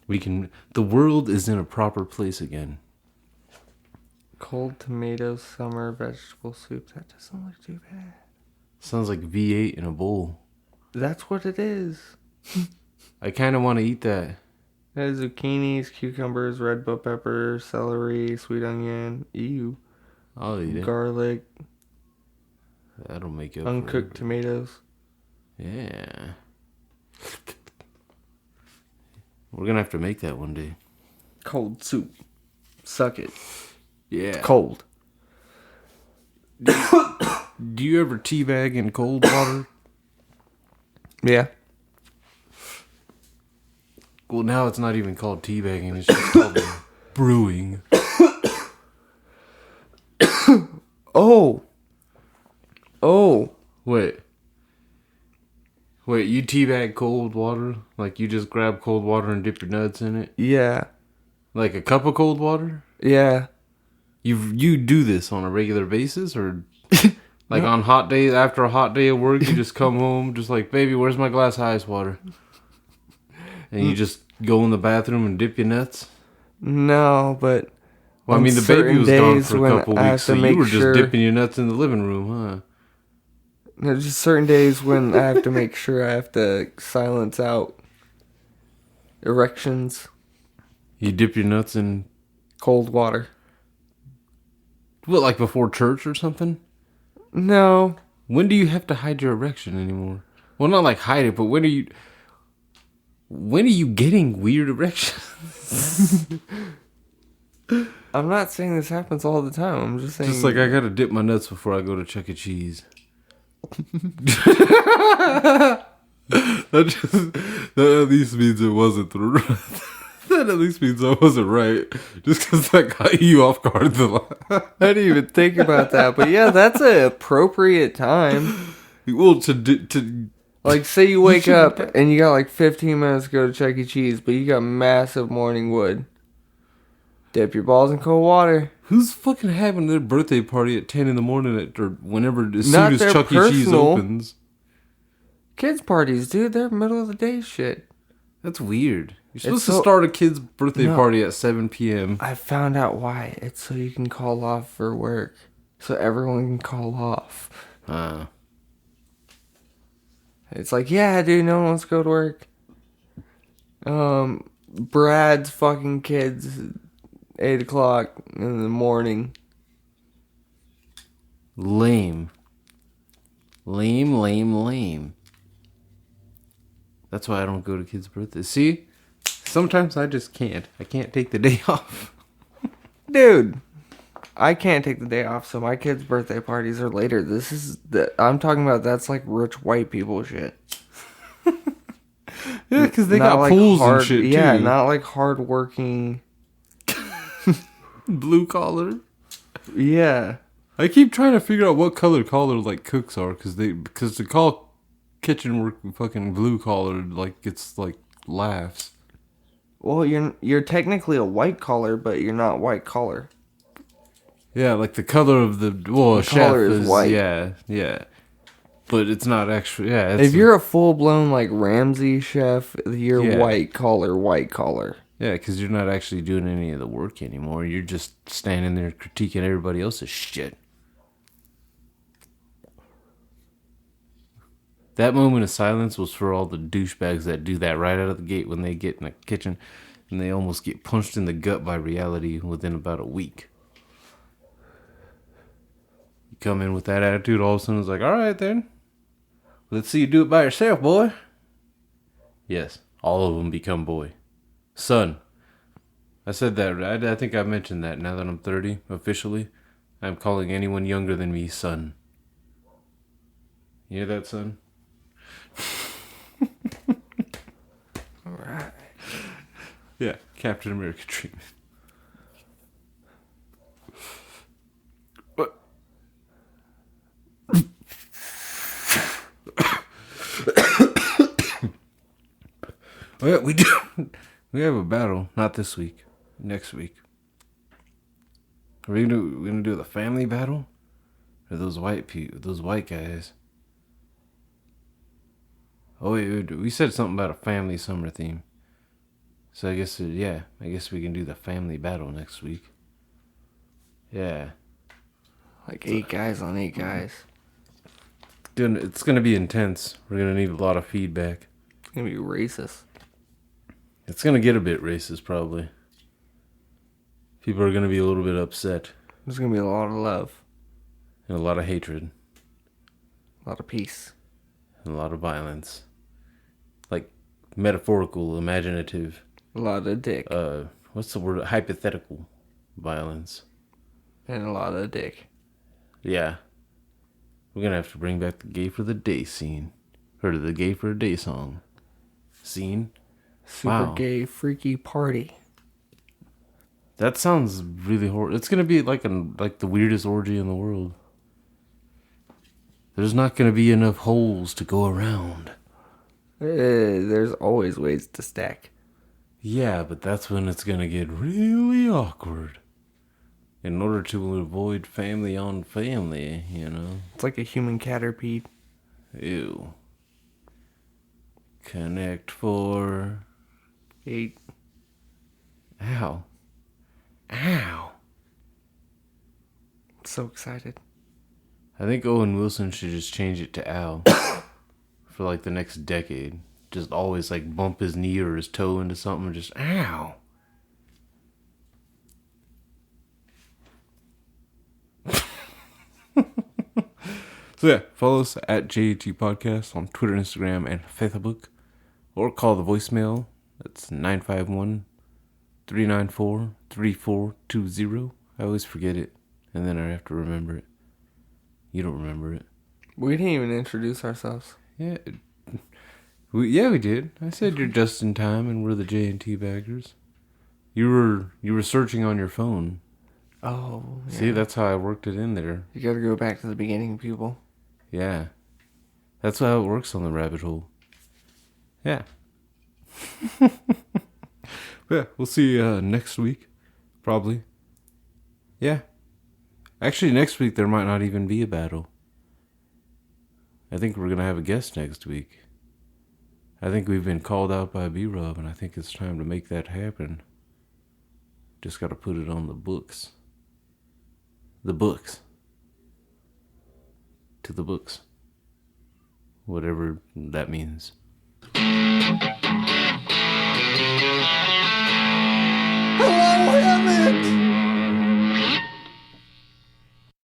Speaker 1: The world is in a proper place again.
Speaker 3: Cold tomato summer vegetable soup. That doesn't look too bad.
Speaker 1: Sounds like V8 in a bowl.
Speaker 3: That's what it is.
Speaker 1: I kind of want to eat that.
Speaker 3: It has zucchinis, cucumbers, red bell pepper, celery, sweet onion. Ew.
Speaker 1: I'll eat it.
Speaker 3: Garlic.
Speaker 1: That'll make it.
Speaker 3: Uncooked tomatoes.
Speaker 1: Yeah. We're gonna have to make that one day.
Speaker 3: Cold soup. Suck it.
Speaker 1: Yeah.
Speaker 3: It's cold.
Speaker 1: Do you ever teabag in cold water?
Speaker 3: Yeah.
Speaker 1: Well, now it's not even called teabagging. It's just called brewing.
Speaker 3: Oh.
Speaker 1: Wait, you teabag cold water? Like you just grab cold water and dip your nuts in it?
Speaker 3: Yeah.
Speaker 1: Like a cup of cold water?
Speaker 3: Yeah.
Speaker 1: You do this on a regular basis, or like on hot days after a hot day of work, you just come home just like, baby, where's my glass of ice water? And you just go in the bathroom and dip your nuts?
Speaker 3: No, but
Speaker 1: Well, I mean, the baby was gone for a couple weeks, so you were just dipping your nuts in the living room, huh?
Speaker 3: There's just certain days when I have to make sure I have to silence out erections.
Speaker 1: You dip your nuts in
Speaker 3: Cold water.
Speaker 1: what, like before church or something?
Speaker 3: No.
Speaker 1: When do you have to hide your erection anymore? Well, not like hide it, but when are you getting weird erections?
Speaker 3: I'm not saying this happens all the time. I'm just saying...
Speaker 1: Just like I gotta dip my nuts before I go to Chuck E. Cheese. That at least means it wasn't that at least means I wasn't right. Just because that got you off guard the last.
Speaker 3: I didn't even think about that. But yeah, that's an appropriate time.
Speaker 1: Well, to
Speaker 3: Like, say you wake up and you got like 15 minutes to go to Chuck E. Cheese, but you got massive morning wood. Dip your balls in cold water.
Speaker 1: Who's fucking having their birthday party at 10 in the morning or whenever, as
Speaker 3: Not
Speaker 1: soon as
Speaker 3: their
Speaker 1: Chuck E. Cheese
Speaker 3: personal.
Speaker 1: opens?
Speaker 3: Kids parties, dude, they're middle of the day shit.
Speaker 1: That's weird. You're supposed
Speaker 3: It's
Speaker 1: to start a kid's birthday
Speaker 3: No.
Speaker 1: party at 7 p.m.
Speaker 3: I found out why. It's so you can call off for work. So everyone can call off. It's like, yeah, dude, no one wants to go to work. Brad's fucking kids, 8 o'clock in the morning.
Speaker 1: Lame. Lame. That's why I don't go to kids' birthdays. See? Sometimes I just can't. I can't take the day off.
Speaker 3: Dude, I can't take the day off, so my kids' birthday parties are later. I'm talking about that's like rich white people shit.
Speaker 1: Yeah, because they
Speaker 3: Not
Speaker 1: got
Speaker 3: like
Speaker 1: pools
Speaker 3: hard,
Speaker 1: and shit, too.
Speaker 3: Yeah, not like hard-working...
Speaker 1: Blue collar.
Speaker 3: Yeah.
Speaker 1: I keep trying to figure out what color like cooks are, because to call kitchen work fucking blue collar, like, it's like laughs.
Speaker 3: Well, you're technically a white collar, but you're not white collar.
Speaker 1: Yeah, like the color of the chef
Speaker 3: color is white.
Speaker 1: Yeah. But it's not actually, yeah.
Speaker 3: If you're a full-blown, like, Ramsay chef, you're
Speaker 1: Yeah.
Speaker 3: white collar.
Speaker 1: Yeah, because you're not actually doing any of the work anymore. You're just standing there critiquing everybody else's shit. That moment of silence was for all the douchebags that do that right out of the gate when they get in the kitchen and they almost get punched in the gut by reality within about a week. You come in with that attitude, all of a sudden it's like, all right then. Let's see you do it by yourself, boy. Yes, all of them become boy. Son. I said that, I think I mentioned that now that I'm 30, officially. I'm calling anyone younger than me son. You hear that, son?
Speaker 3: Alright.
Speaker 1: Yeah, Captain America treatment. What? Oh yeah, we do. We have a battle. Not this week. Next week. Are we gonna do the family battle? Or those white guys? Oh wait, we said something about a family summer theme. So I guess we can do the family battle next week. Yeah.
Speaker 3: Like 8 guys on 8 guys.
Speaker 1: Dude, it's gonna be intense. We're gonna need a lot of feedback.
Speaker 3: It's gonna be racist.
Speaker 1: It's gonna get a bit racist, probably. People are gonna be a little bit upset.
Speaker 3: There's gonna be a lot of love.
Speaker 1: And a lot of hatred.
Speaker 3: A lot of peace.
Speaker 1: And a lot of violence. Like, metaphorical, imaginative.
Speaker 3: A lot of dick.
Speaker 1: What's the word? Hypothetical violence.
Speaker 3: And a lot of dick.
Speaker 1: Yeah. We're gonna have to bring back the gay for the day scene. Or the gay for a day song. Scene?
Speaker 3: Super
Speaker 1: Wow.
Speaker 3: gay freaky party.
Speaker 1: That sounds really horrible. It's gonna be like the weirdest orgy in the world. There's not gonna be enough holes to go around.
Speaker 3: There's always ways to stack.
Speaker 1: Yeah, but that's when it's gonna get really awkward. In order to avoid family on family, you know.
Speaker 3: It's like a human caterpie.
Speaker 1: Ew. Connect 4.
Speaker 3: 8.
Speaker 1: Ow. Ow.
Speaker 3: I'm so excited.
Speaker 1: I think Owen Wilson should just change it to Al. For like the next decade. Just always like bump his knee or his toe into something and just, ow. So yeah, follow us at JAT Podcast on Twitter, Instagram, and Facebook. Or call the voicemail. That's 951-394-3420. I always forget it. And then I have to remember it. You don't remember it.
Speaker 3: We didn't even introduce ourselves.
Speaker 1: Yeah. We did. I said you're just in time and we're the J&T baggers. You were searching on your phone.
Speaker 3: Oh, yeah.
Speaker 1: See, that's how I worked it in there.
Speaker 3: You gotta go back to the beginning, people.
Speaker 1: Yeah. That's how it works on the rabbit hole. Yeah. Yeah, we'll see you next week. Probably. Yeah. Actually, next week there might not even be a battle. I think we're going to have a guest next week. I think we've been called out by B-Rob, and I think it's time to make that happen. Just got to put it on the books. The books. To the books. Whatever that means.